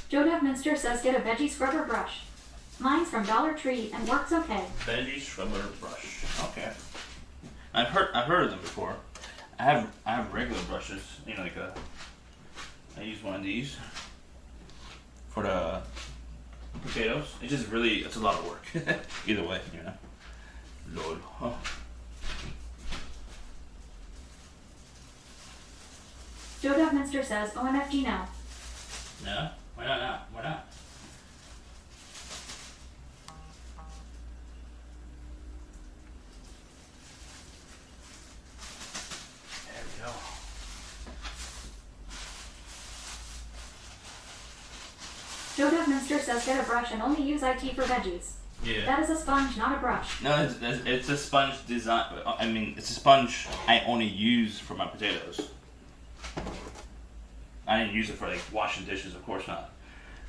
Joe Minster says get a veggie scrubber brush. Mine's from Dollar Tree and works okay.
Veggie scrubber brush. Okay. I've heard of them before. I have regular brushes. You know, I use one of these for the potatoes. It's a lot of work. Either way, you know. Lord. Oh.
Joe Minster says OMFG now.
No? Why not now? Why not? There we go.
Joe Minster says get a brush and only use IT for veggies.
Yeah.
That is a sponge, not a brush.
No, it's a sponge design. I mean, it's a sponge I only use for my potatoes. I didn't use it for like washing dishes, of course not.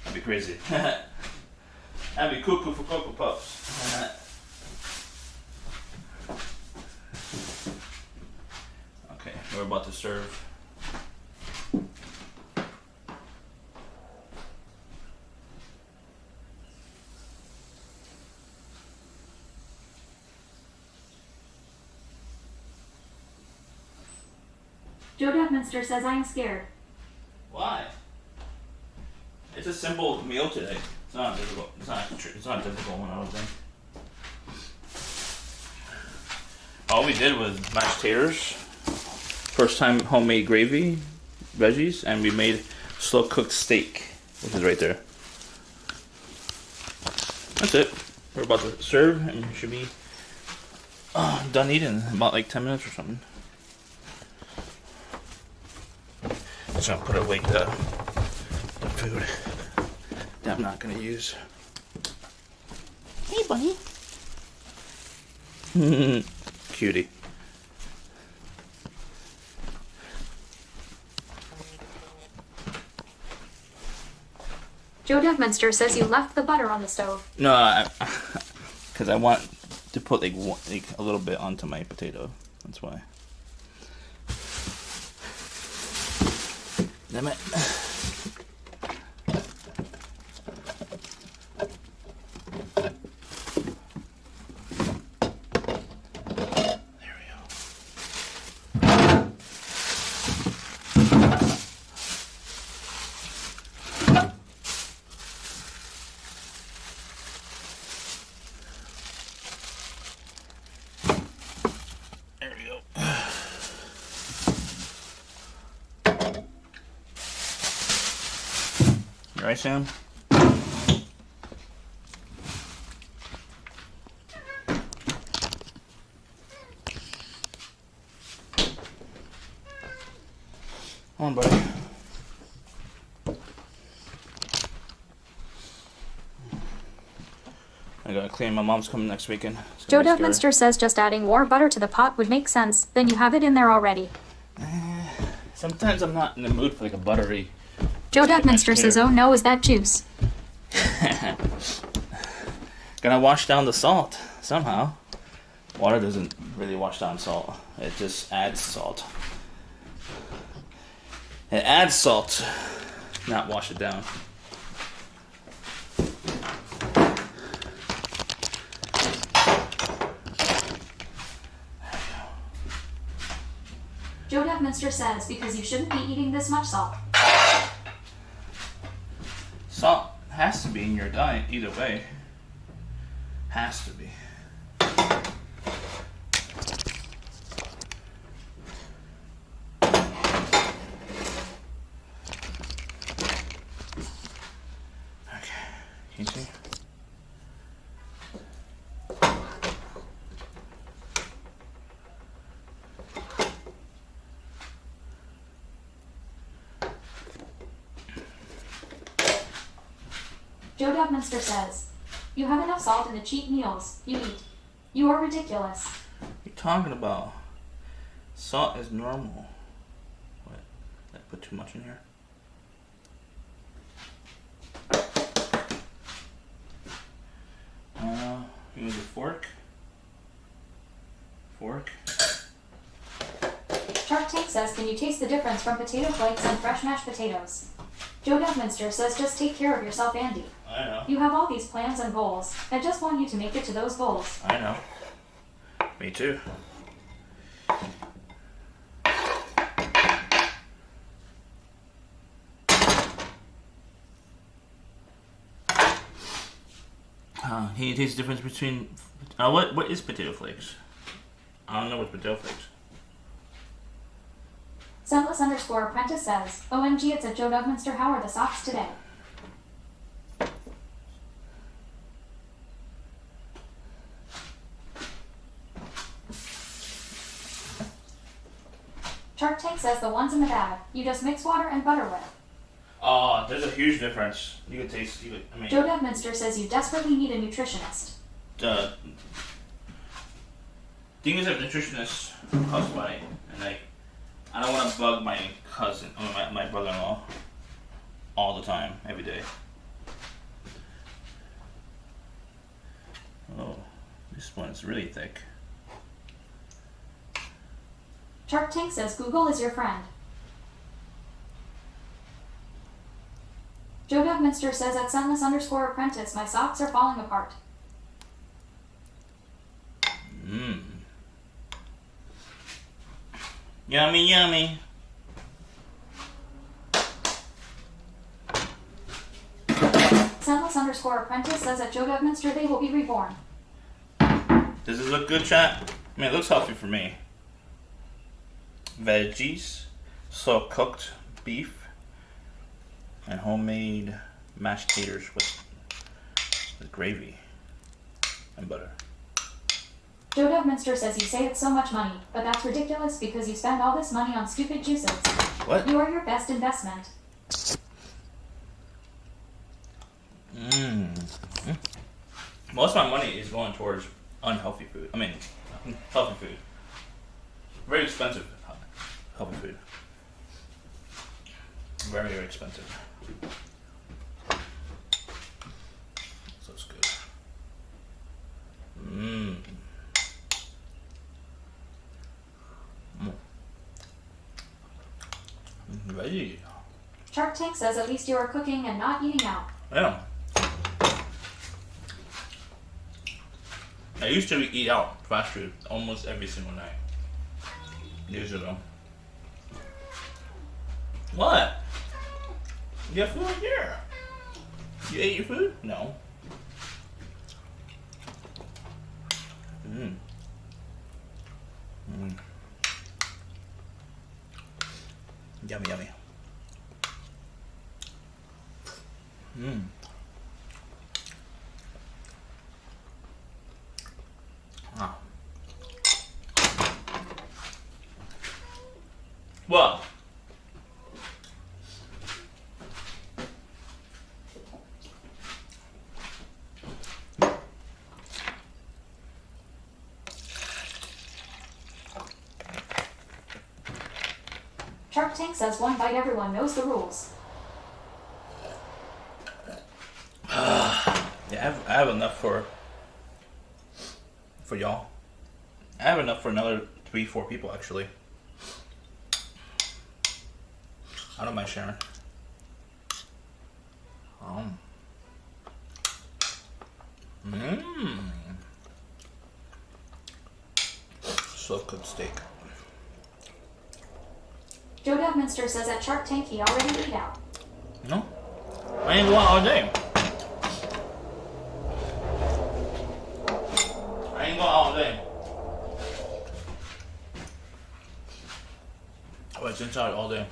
That'd be crazy. That'd be cuckoo for Cocoa Puffs. Okay, we're about to serve.
Joe Minster says I am scared.
Why? It's a simple meal today. It's not difficult. It's not a difficult one, I don't think. All we did was mashed taters, first time homemade gravy, veggies, and we made slow cooked steak, which is right there. That's it. We're about to serve, and we should be done eating in about like 10 minutes or something. Just gonna put away the food that I'm not gonna use. Hey, buddy. Cutie.
Joe Devminster says you left the butter on the stove.
No, because I want to put like a little bit onto my potato. That's why. Damn it. There we go. There we go. You right, Sam? Come on, buddy. I gotta clean. My mom's coming next weekend.
Joe Devminster says just adding more butter to the pot would make sense. Then you have it in there already.
Sometimes I'm not in the mood for like a buttery.
Joe Devminster says, oh no, is that juice?
Gonna wash down the salt somehow. Water doesn't really wash down salt. It just adds salt. It adds salt, not wash it down.
Joe Devminster says because you shouldn't be eating this much salt.
Salt has to be in your diet either way. Has to be. Okay, can you see?
Joe Devminster says, you have enough salt in the cheap meals you eat. You are ridiculous.
What are you talking about? Salt is normal. What? Did I put too much in here? Use a fork. Fork.
Shark Tank says, can you taste the difference from potato flakes and fresh mashed potatoes? Joe Devminster says, just take care of yourself, Andy.
I know.
You have all these plans and goals. I just want you to make it to those goals.
I know. Me too. Can you taste the difference between... what is potato flakes? I don't know what's potato flakes.
Scentless_apprentice says, OMG, it's a Joe Devminster. How are the socks today? Shark Tank says the ones in the bag, you just mix water and butter with.
Oh, there's a huge difference. You can taste...
Joe Devminster says you desperately need a nutritionist.
Thing is, a nutritionist costs money, and I don't want to bug my cousin, my brother-in-law, all the time, every day. Oh, this one's really thick.
Shark Tank says Google is your friend. Joe Devminster says at Scentless_apprentice, my socks are falling apart.
Mmm. Yummy, yummy.
Scentless_apprentice says at Joe Devminster they will be reborn.
Does this look good, chat? I mean, it looks healthy for me. Veggies, slow cooked beef, and homemade mashed taters with gravy and butter.
Joe Devminster says you say it's so much money, but that's ridiculous because you spend all this money on stupid juices.
What?
You are your best investment.
Most of my money is going towards unhealthy food. I mean, healthy food. Very expensive healthy food. Very, very expensive. So it's good. Veggie.
Shark Tank says at least you are cooking and not eating out.
Yeah. I used to eat out fast food almost every single night. Years ago. What? You got food here. You ate your food? No. Yummy, yummy. Ah. What?
Shark Tank says one bite everyone knows the rules.
Yeah, I have enough for y'all. I have enough for another 3-4 people actually. I don't mind sharing. Slow cooked steak.
Joe Devminster says at Shark Tank he already ate out.
No? I ain't go out all day. I ain't go out all day. I was inside all day.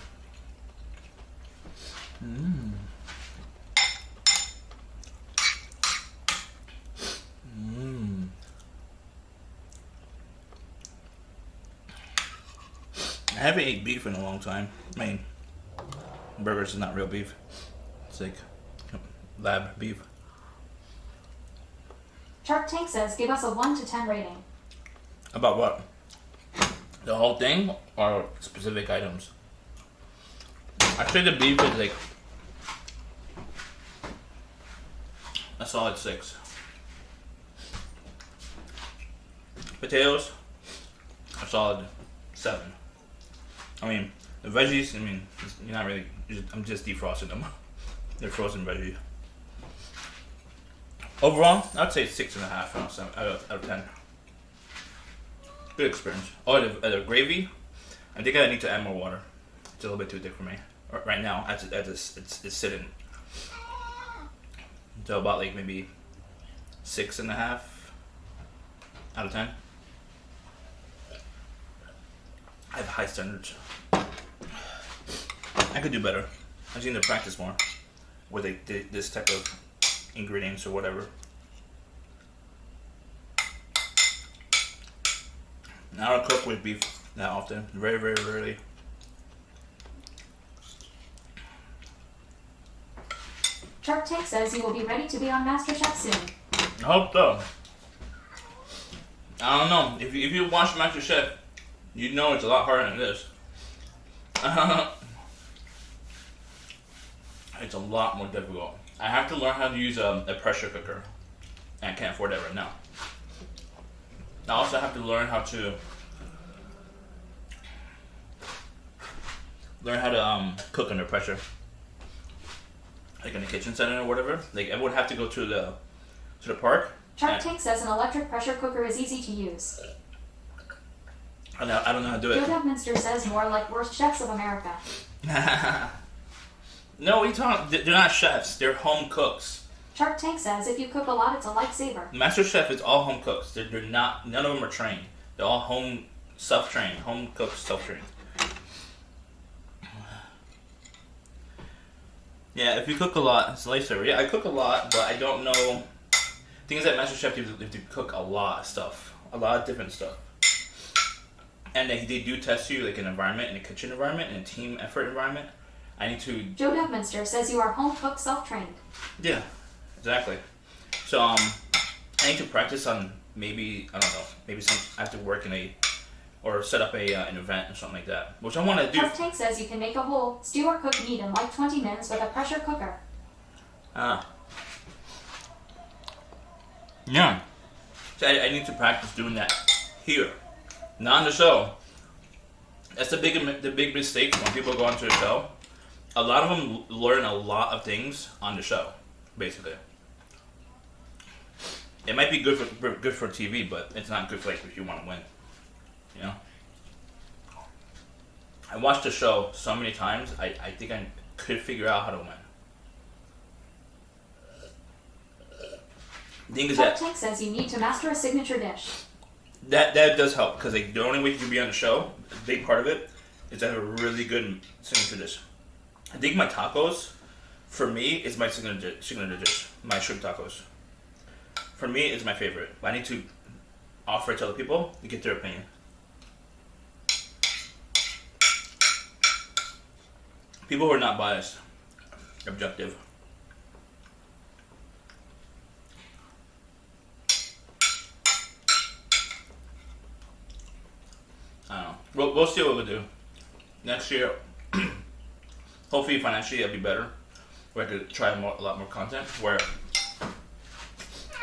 I haven't ate beef in a long time. I mean, burgers is not real beef. It's like lab beef.
Shark Tank says give us a 1 to 10 rating.
About what? The whole thing or specific items? I'd say the beef is like a solid 6. Potatoes, a solid 7. I mean, the veggies, I mean, you're not really, I'm just defrosting them. They're frozen veggies. Overall, I'd say 6.5 out of 10. Good experience. Oh, the gravy, I think I need to add more water. It's a little bit too thick for me. Right now, it's sitting. So about like maybe 6.5 out of 10. I have high standards. I could do better. I just need to practice more with this type of ingredients or whatever. I don't cook with beef that often. Very, very rarely.
Shark Tank says you will be ready to be on MasterChef soon.
I hope so. I don't know. If you watch MasterChef, you know it's a lot harder than this. It's a lot more difficult. I have to learn how to use a pressure cooker. And I can't afford that right now. I also have to learn how to cook under pressure. Like in the kitchen setting or whatever. Like I would have to go to the park.
Shark Tank says an electric pressure cooker is easy to use.
I don't know how to do it.
Joe Devminster says more like worst chefs of America.
No, they're not chefs. They're home cooks.
Shark Tank says if you cook a lot, it's a lifesaver.
MasterChef is all home cooks. They're not. None of them are trained. They're all home self-trained. Home cooks, self-trained. Yeah, if you cook a lot, it's a lifesaver. Yeah, I cook a lot, but I don't know. Things at MasterChef, you have to cook a lot of stuff, a lot of different stuff. And they do test you like an environment, in a kitchen environment, in a team effort environment. I need to.
Joe Devminster says you are home cook, self-trained.
Yeah, exactly. So I need to practice on maybe I don't know. Maybe I have to work in or set up an event or something like that, which I want to do.
Shark Tank says you can make a whole stew or cook meat in like 20 minutes with a pressure cooker.
Yeah. So I need to practice doing that here, not on the show. That's the big mistake when people go onto the show. A lot of them learn a lot of things on the show, basically. It might be good for TV, but it's not good for like if you want to win. You know. I watched the show so many times. I think I could figure out how to win. The thing is
Shark
that
Tank says you need to master a signature dish.
that does help because like, the only way you can be on the show, a big part of it, is to have a really good signature dish. I think my tacos, for me, is my signature dish. My shrimp tacos. For me, it's my favorite. I need to offer it to other people to get their opinion. People who are not biased, objective. I don't know. We'll see what we'll do. Next year, hopefully financially I'll be better. Where I could try a lot more content. Where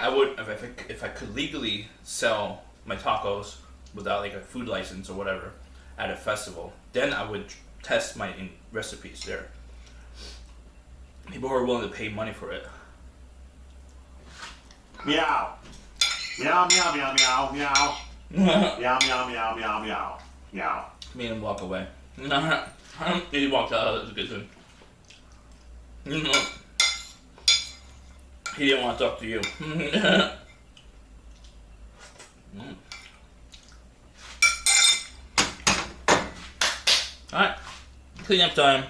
I would, if I could legally sell my tacos without like a food license or whatever at a festival, then I would test my recipes there. People who are willing to pay money for it.
Meow. Meow, meow, meow, meow, meow. Meow, meow, meow, meow, meow. Meow.
Made him walk away. He walked out. That was a good thing. He didn't want to talk to you. Alright. Cleanup time.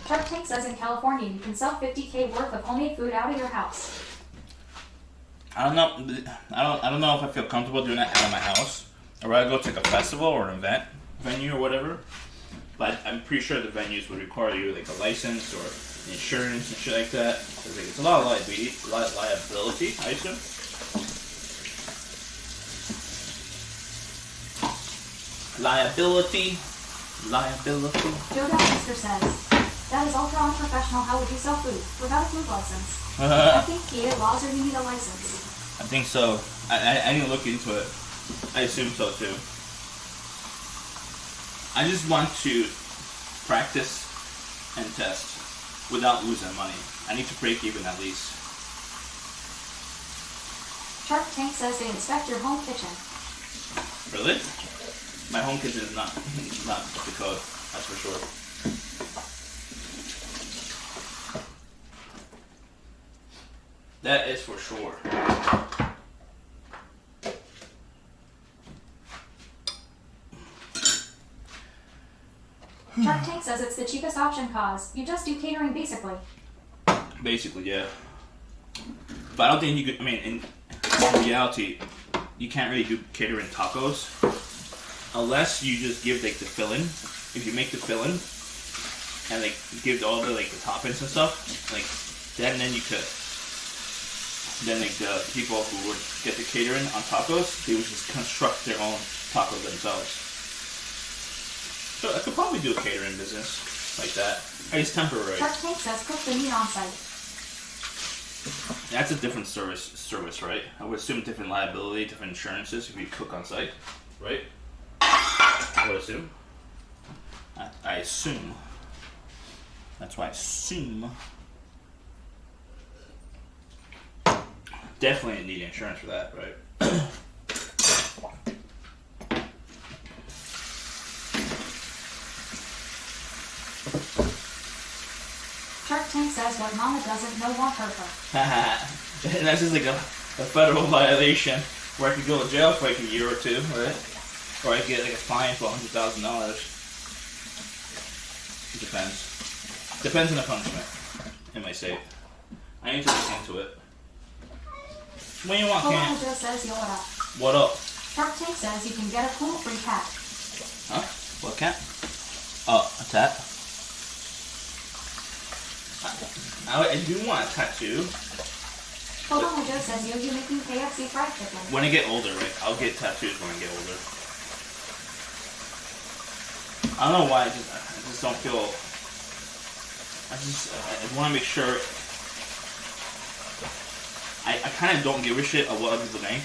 Shark Tank says in California you can sell $50K worth of homemade food out of your house.
I don't know if I feel comfortable doing that out of my house. I'd rather go to like a festival or an event venue or whatever. But I'm pretty sure the venues would require you like a license or insurance and shit like that. Cause like, it's a lot of liability, I assume. Liability.
Joe Mister says, that is ultra unprofessional. How would you sell food without a food license? I think PA laws are you need a license.
I think so. I need to look into it. I assume so too. I just want to practice and test without losing money. I need to break even at least.
Shark Tank says they inspect your home kitchen.
Really? My home kitchen is not the code. That's for sure. That is for sure.
Shark Tank says it's the cheapest option cause you just do catering basically.
Basically, yeah. But I don't think you could, I mean, in reality, you can't really do catering tacos unless you just give like the filling. If you make the filling and like give all the like the toppings and stuff, like then you could. Then like the people who would get the catering on tacos, they would just construct their own tacos themselves. So I could probably do a catering business like that. It's temporary.
Shark Tank says cook the meat on site.
That's a different service, right? I would assume different liability, different insurances if you cook on site, right? I would assume. I assume. That's why I assume. Definitely need insurance for that, right?
Shark Tank says what mama doesn't know won't hurt her.
And that's just like a federal violation where I could go to jail for like a year or two, right? Or I could get like a fine for $100,000. It depends. Depends on the punishment. It might say. I need to look into it. What do you want, Cam?
Joe says Yoda.
What up?
Shark Tank says you can get a cool free cat.
Huh? What cat? Oh, a tat? I do want a tattoo.
Oklahoma Joe says you making KFC fried chicken.
When I get older, right? I'll get tattoos when I get older. I don't know why. I just don't feel. I want to make sure. I kind of don't give a shit of what other people think,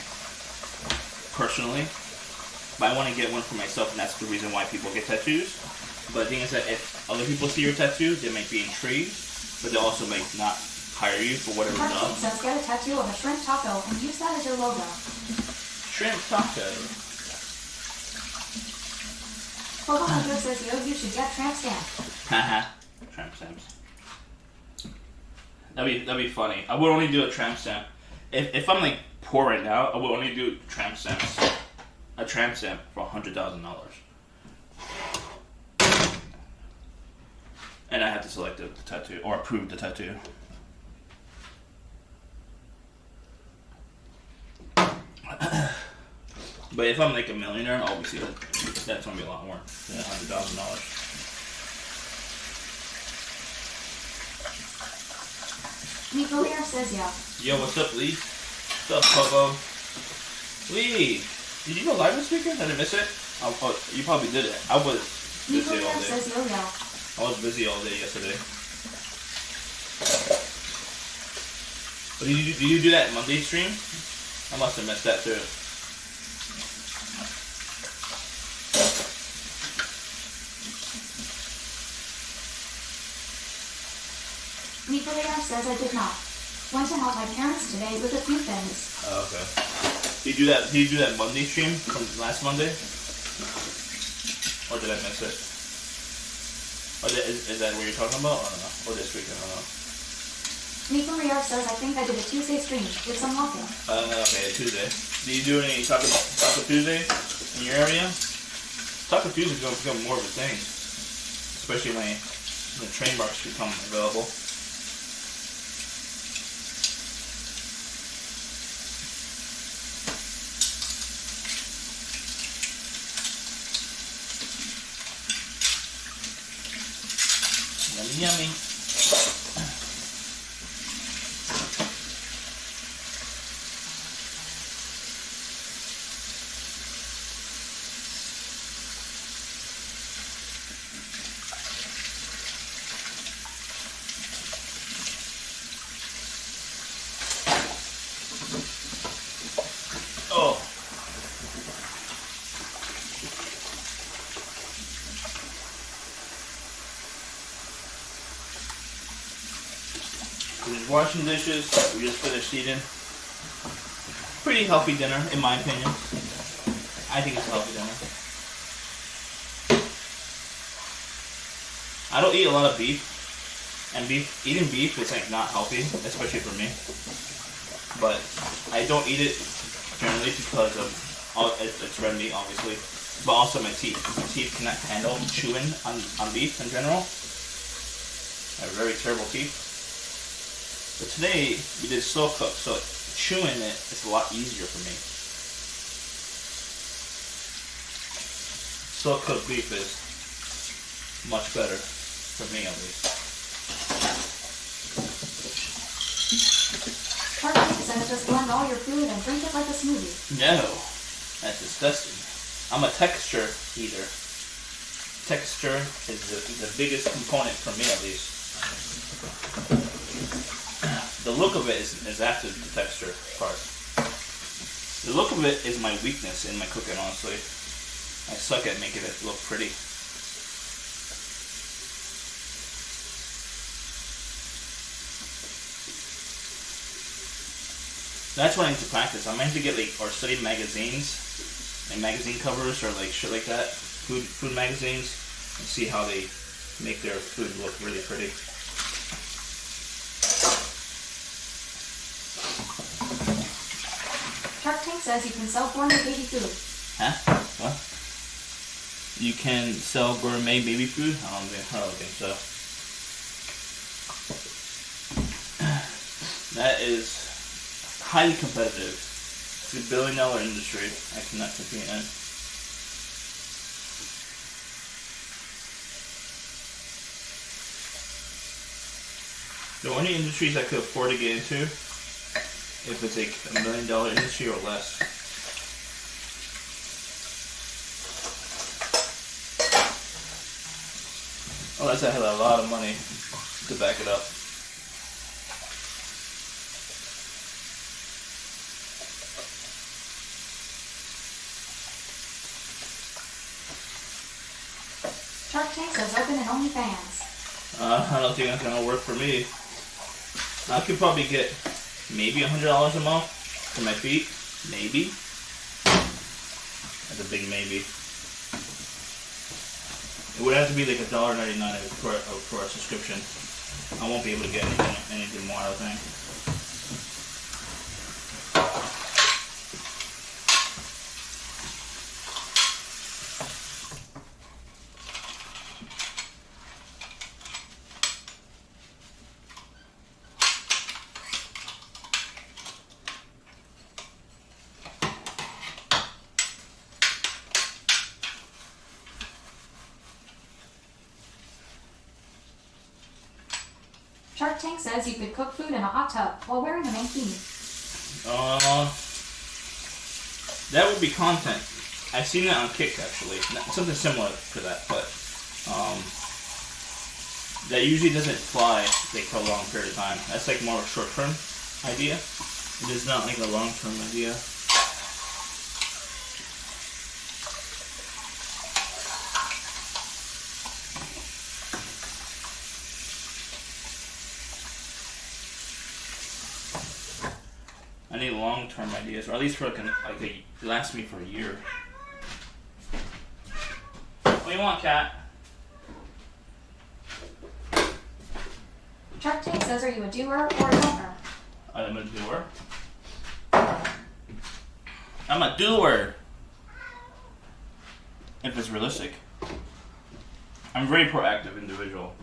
personally. But I want to get one for myself, and that's the reason why people get tattoos. But the thing is that if other people see your tattoos, they might be intrigued, but they also might not hire you for whatever
Mark
job.
says get a tattoo of a shrimp taco and use that as your logo.
Shrimp taco.
Oklahoma Joe says you should get tramp stamp.
Haha. Tramp stamps. That'd be funny. I would only do a tramp stamp. If I'm like poor right now, I would only do tramp stamps. A tramp stamp for $100,000. And I have to select the tattoo or approve the tattoo. But if I'm like a millionaire, obviously that's gonna be a lot more than $100,000.
Nico Lear says yeah.
Yo, what's up, Lee? What's up, Popo? Lee, did you go live this weekend? I didn't miss it. Oh, you probably did it. I was
Nico
busy all
Lear
day.
says yo.
I was busy all day yesterday. But did you do that Monday stream? I must have missed that too.
Nico Lear says I did not. Went to help my parents today with a few things.
Oh, okay. Did you do that Monday stream from last Monday? Or did I miss it? Or is that what you're talking about? I don't know. Or this weekend? I don't know.
Nico Lear says I think I did a Tuesday stream with some walking.
Okay, Tuesday. Do you do any Taco Tuesday in your area? Taco Tuesday is going to become more of a thing. Especially when the train bars become available. Yummy, yummy. Oh. We're just washing dishes. We just finished eating. Pretty healthy dinner, in my opinion. I think it's a healthy dinner. I don't eat a lot of beef. And eating beef is like not healthy, especially for me. But I don't eat it generally because of it's red meat, obviously, but also my teeth. My teeth cannot handle chewing on beef in general. I have very terrible teeth. But today we did slow cook, so chewing it is a lot easier for me. Slow cooked beef is much better for me, at least.
Perfect says just blend all your food and drink it like a smoothie.
No, that's disgusting. I'm a texture eater. Texture is the biggest component for me, at least. The look of it is after the texture part. The look of it is my weakness in my cooking, honestly. I suck at making it look pretty. That's what I need to practice. I meant to get or study magazines and magazine covers or shit like that, food magazines, and see how they make their food look really pretty.
Shark Tank says you can sell gourmet baby food.
Huh? What? You can sell gourmet baby food? I don't think so. That is highly competitive. It's a $1 billion industry. I cannot compete in. The only industries I could afford to get into if it's like $1 million industry or less. Unless I had a lot of money to back it up.
Shark Tank says open an OnlyFans.
I don't think that's gonna work for me. I could probably get maybe $100 a month for my feet. Maybe. That's a big maybe. It would have to be like $1.99 for a subscription. I won't be able to get anything more, I don't think.
Shark Tank says you could cook food in a hot tub while wearing a mankini.
That would be content. I've seen that on Kick actually. Something similar to that, but that usually doesn't fly like for a long period of time. That's like more of a short-term idea. It is not like a long-term idea. I need long-term ideas, or at least for last me for a year. What do you want, cat?
Shark Tank says, are you a doer or a donor?
I'm a doer. I'm a doer. If it's realistic. I'm a very proactive individual,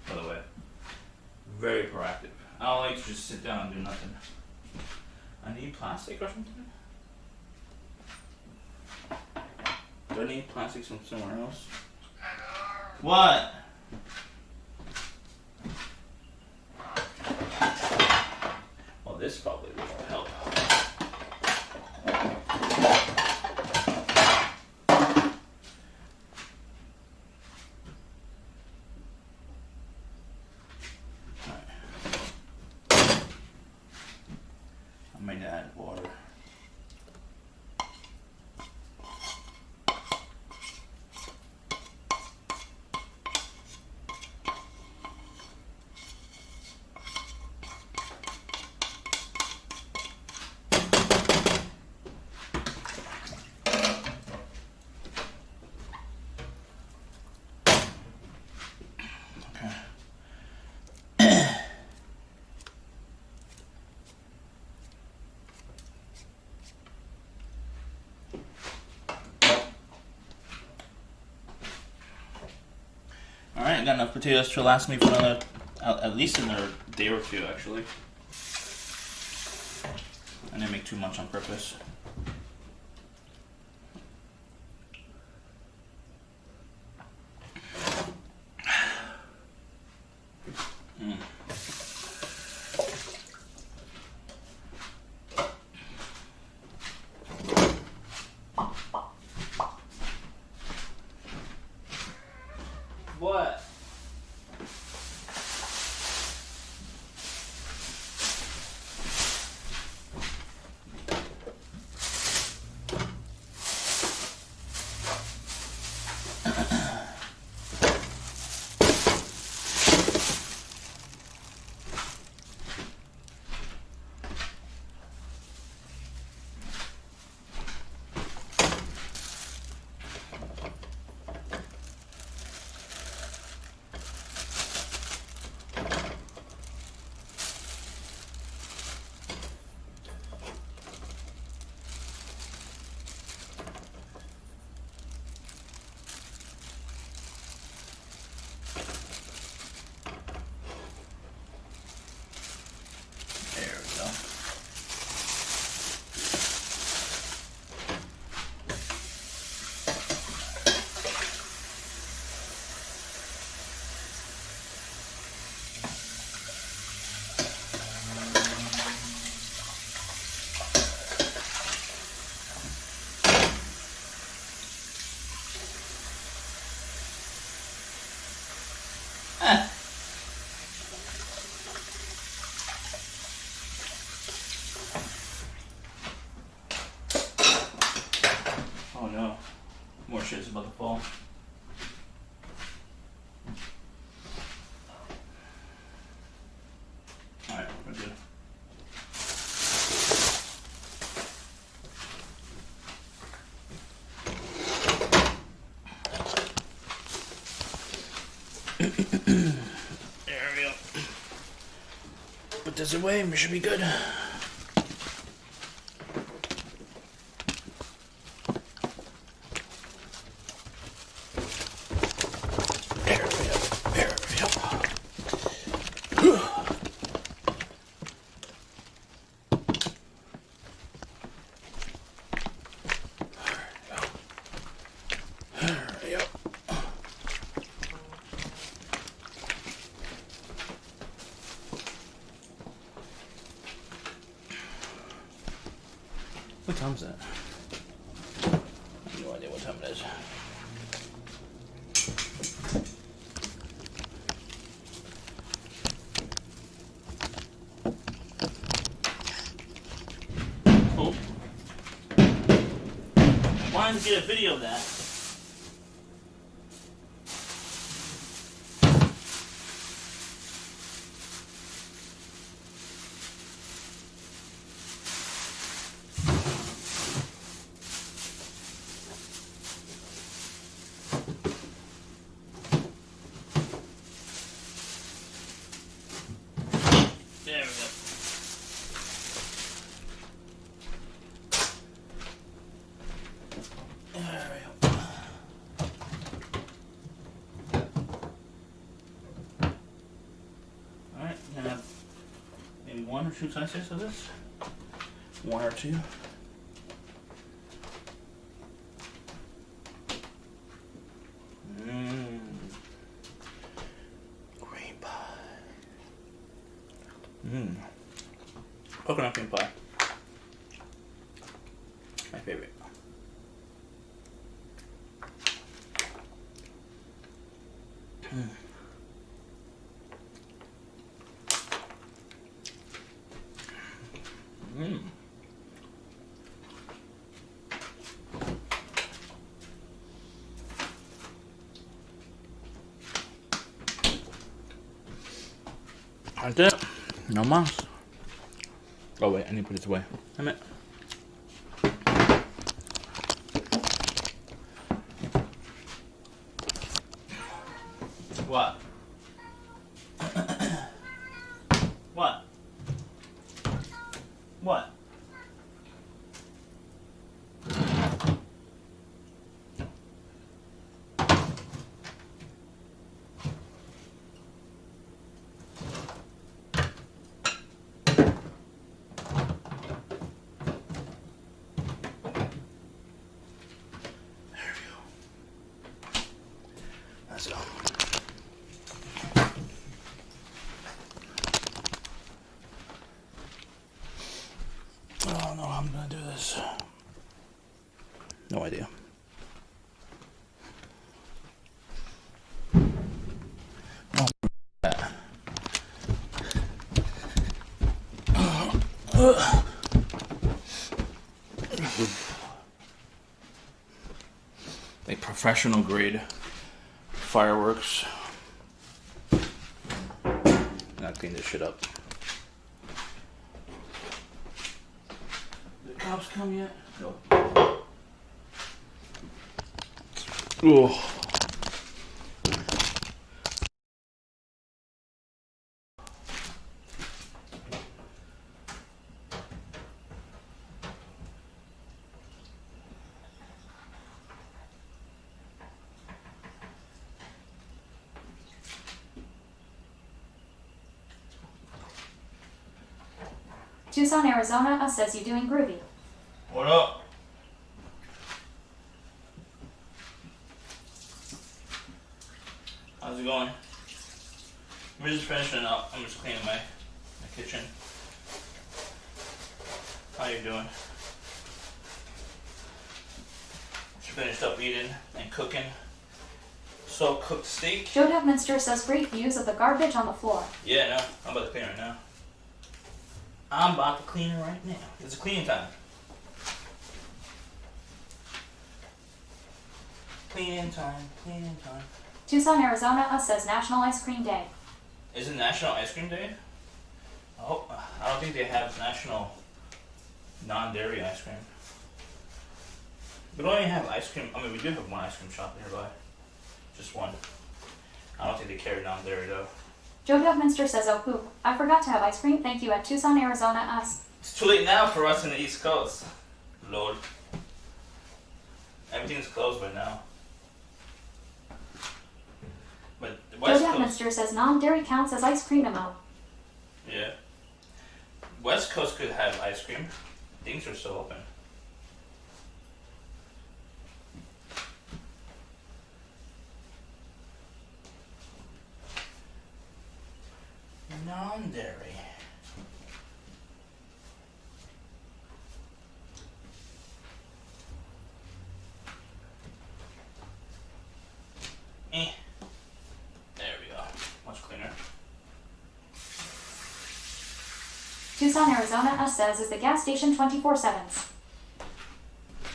by the way. Very proactive. I don't like to just sit down and do nothing. I need plastic or something? Do I need plastic from somewhere else? What? Well, this probably will help. I might add water. Alright, I got enough potatoes to last me for another, at least another day or two, actually. I didn't make too much on purpose. What? There we go. Put this away, we should be good. There we go. There we go. What time is that? I have no idea what time it is. Oh. I wanted to get a video of that. There we go. There we go. Alright, gonna have maybe 1 or 2 slices of this. 1 or 2. Green pie. Coconut cream pie. My favorite. That's it. No mas. Oh wait, I need to put this away. Damn it. What? What? What? Let's go. Oh no, I'm gonna do this. No idea. Like professional grade fireworks. Now clean this shit up. Did the cops come yet? No. Oh.
Tucson, Arizona says you doing groovy.
What up? How's it going? I'm just finishing up. I'm just cleaning my kitchen. How you doing? Just finished up eating and cooking. So cooked steak.
Joe Devminster says great views of the garbage on the floor.
Yeah, no, I'm about to clean right now. I'm about to clean it right now. It's cleaning time. Cleaning time, cleaning time.
Tucson, Arizona says National Ice Cream Day.
Is it National Ice Cream Day? Oh, I don't think they have National non-dairy ice cream. We don't even have ice cream. I mean, we do have one ice cream shop nearby. Just one. I don't think they carry non-dairy though.
Joe Dugminster says, oh poop, I forgot to have ice cream, thank you, at Tucson, Arizona, us.
It's too late now for us in the East Coast. Lord. Everything's closed by now. But the
Joe
West Coast...
Dugminster says non-dairy counts as ice cream amount.
Yeah. West Coast could have ice cream. Things are still open. Non-dairy. There we go. Much cleaner.
Tucson, Arizona, us says, is the gas station 24/7s.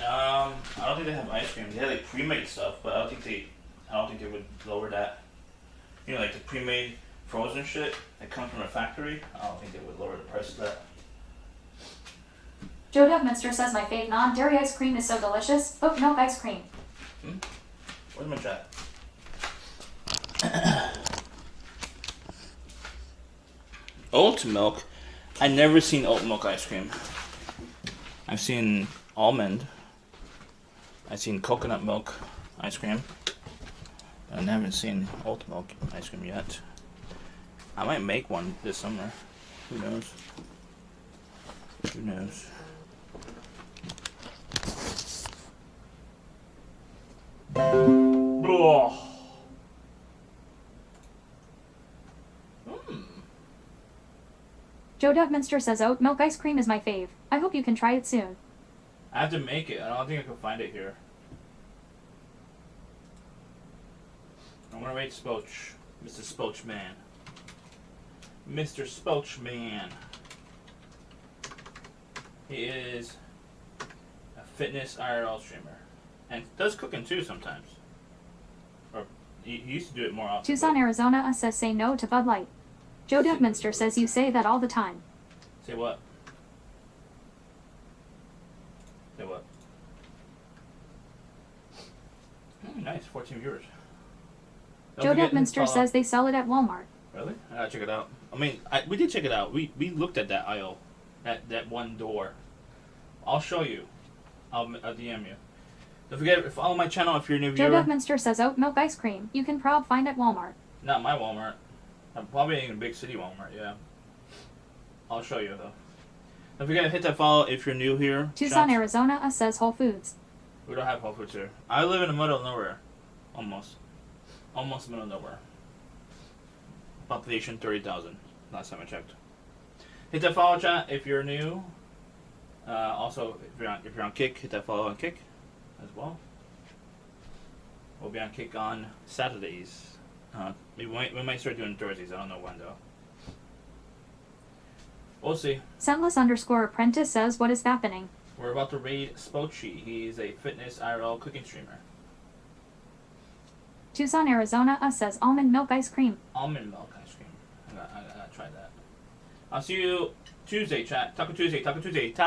I don't think they have ice cream. They have like pre-made stuff, but I don't think they would lower that. You know, like the pre-made frozen shit that comes from a factory. I don't think they would lower the price of that.
Joe Dugminster says my fave non-dairy ice cream is so delicious. Oat milk ice cream.
Where's my chat? Oat milk. I've never seen oat milk ice cream. I've seen almond. I've seen coconut milk ice cream. I haven't seen oat milk ice cream yet. I might make one this summer. Who knows? Who knows? Oh.
Joe Dugminster says oat milk ice cream is my fave. I hope you can try it soon.
I have to make it. I don't think I can find it here. I'm gonna rate Spoach. Mr. Spoach Man. Mr. Spoach Man. He is a fitness IRL streamer. And does cooking too sometimes. Or he used to do it more often.
Tucson, Arizona says say no to Bud Light. Joe Dugminster says you say that all the time.
Say what? Say what? Nice, 14 viewers. Don't
Joe
forget to
Dugminster
follow-
says they sell it at Walmart.
Really? I gotta check it out. I mean, we did check it out. We looked at that aisle, that one door. I'll show you. I'll DM you. Don't forget to follow my channel if you're a new
Joe
viewer.
Dugminster says oat milk ice cream. You can find at Walmart.
Not my Walmart. I'm probably in a big city Walmart, yeah. I'll show you though. Don't forget to hit that follow if you're new here.
Tucson,
Shots.
Arizona says Whole Foods.
We don't have Whole Foods here. I live in the middle of nowhere. Almost middle of nowhere. Population 30,000. Last time I checked. Hit that follow, chat, if you're new. Also, if you're on Kick, hit that follow on Kick as well. We'll be on Kick on Saturdays. We might start doing Thursdays. I don't know when though. We'll see.
Scentless_apprentice says what is happening.
We're about to raid Spoachy. He's a fitness IRL cooking streamer.
Tucson, Arizona says almond milk ice cream.
Almond milk ice cream. I gotta try that. I'll see you Tuesday, chat. Taco Tuesday.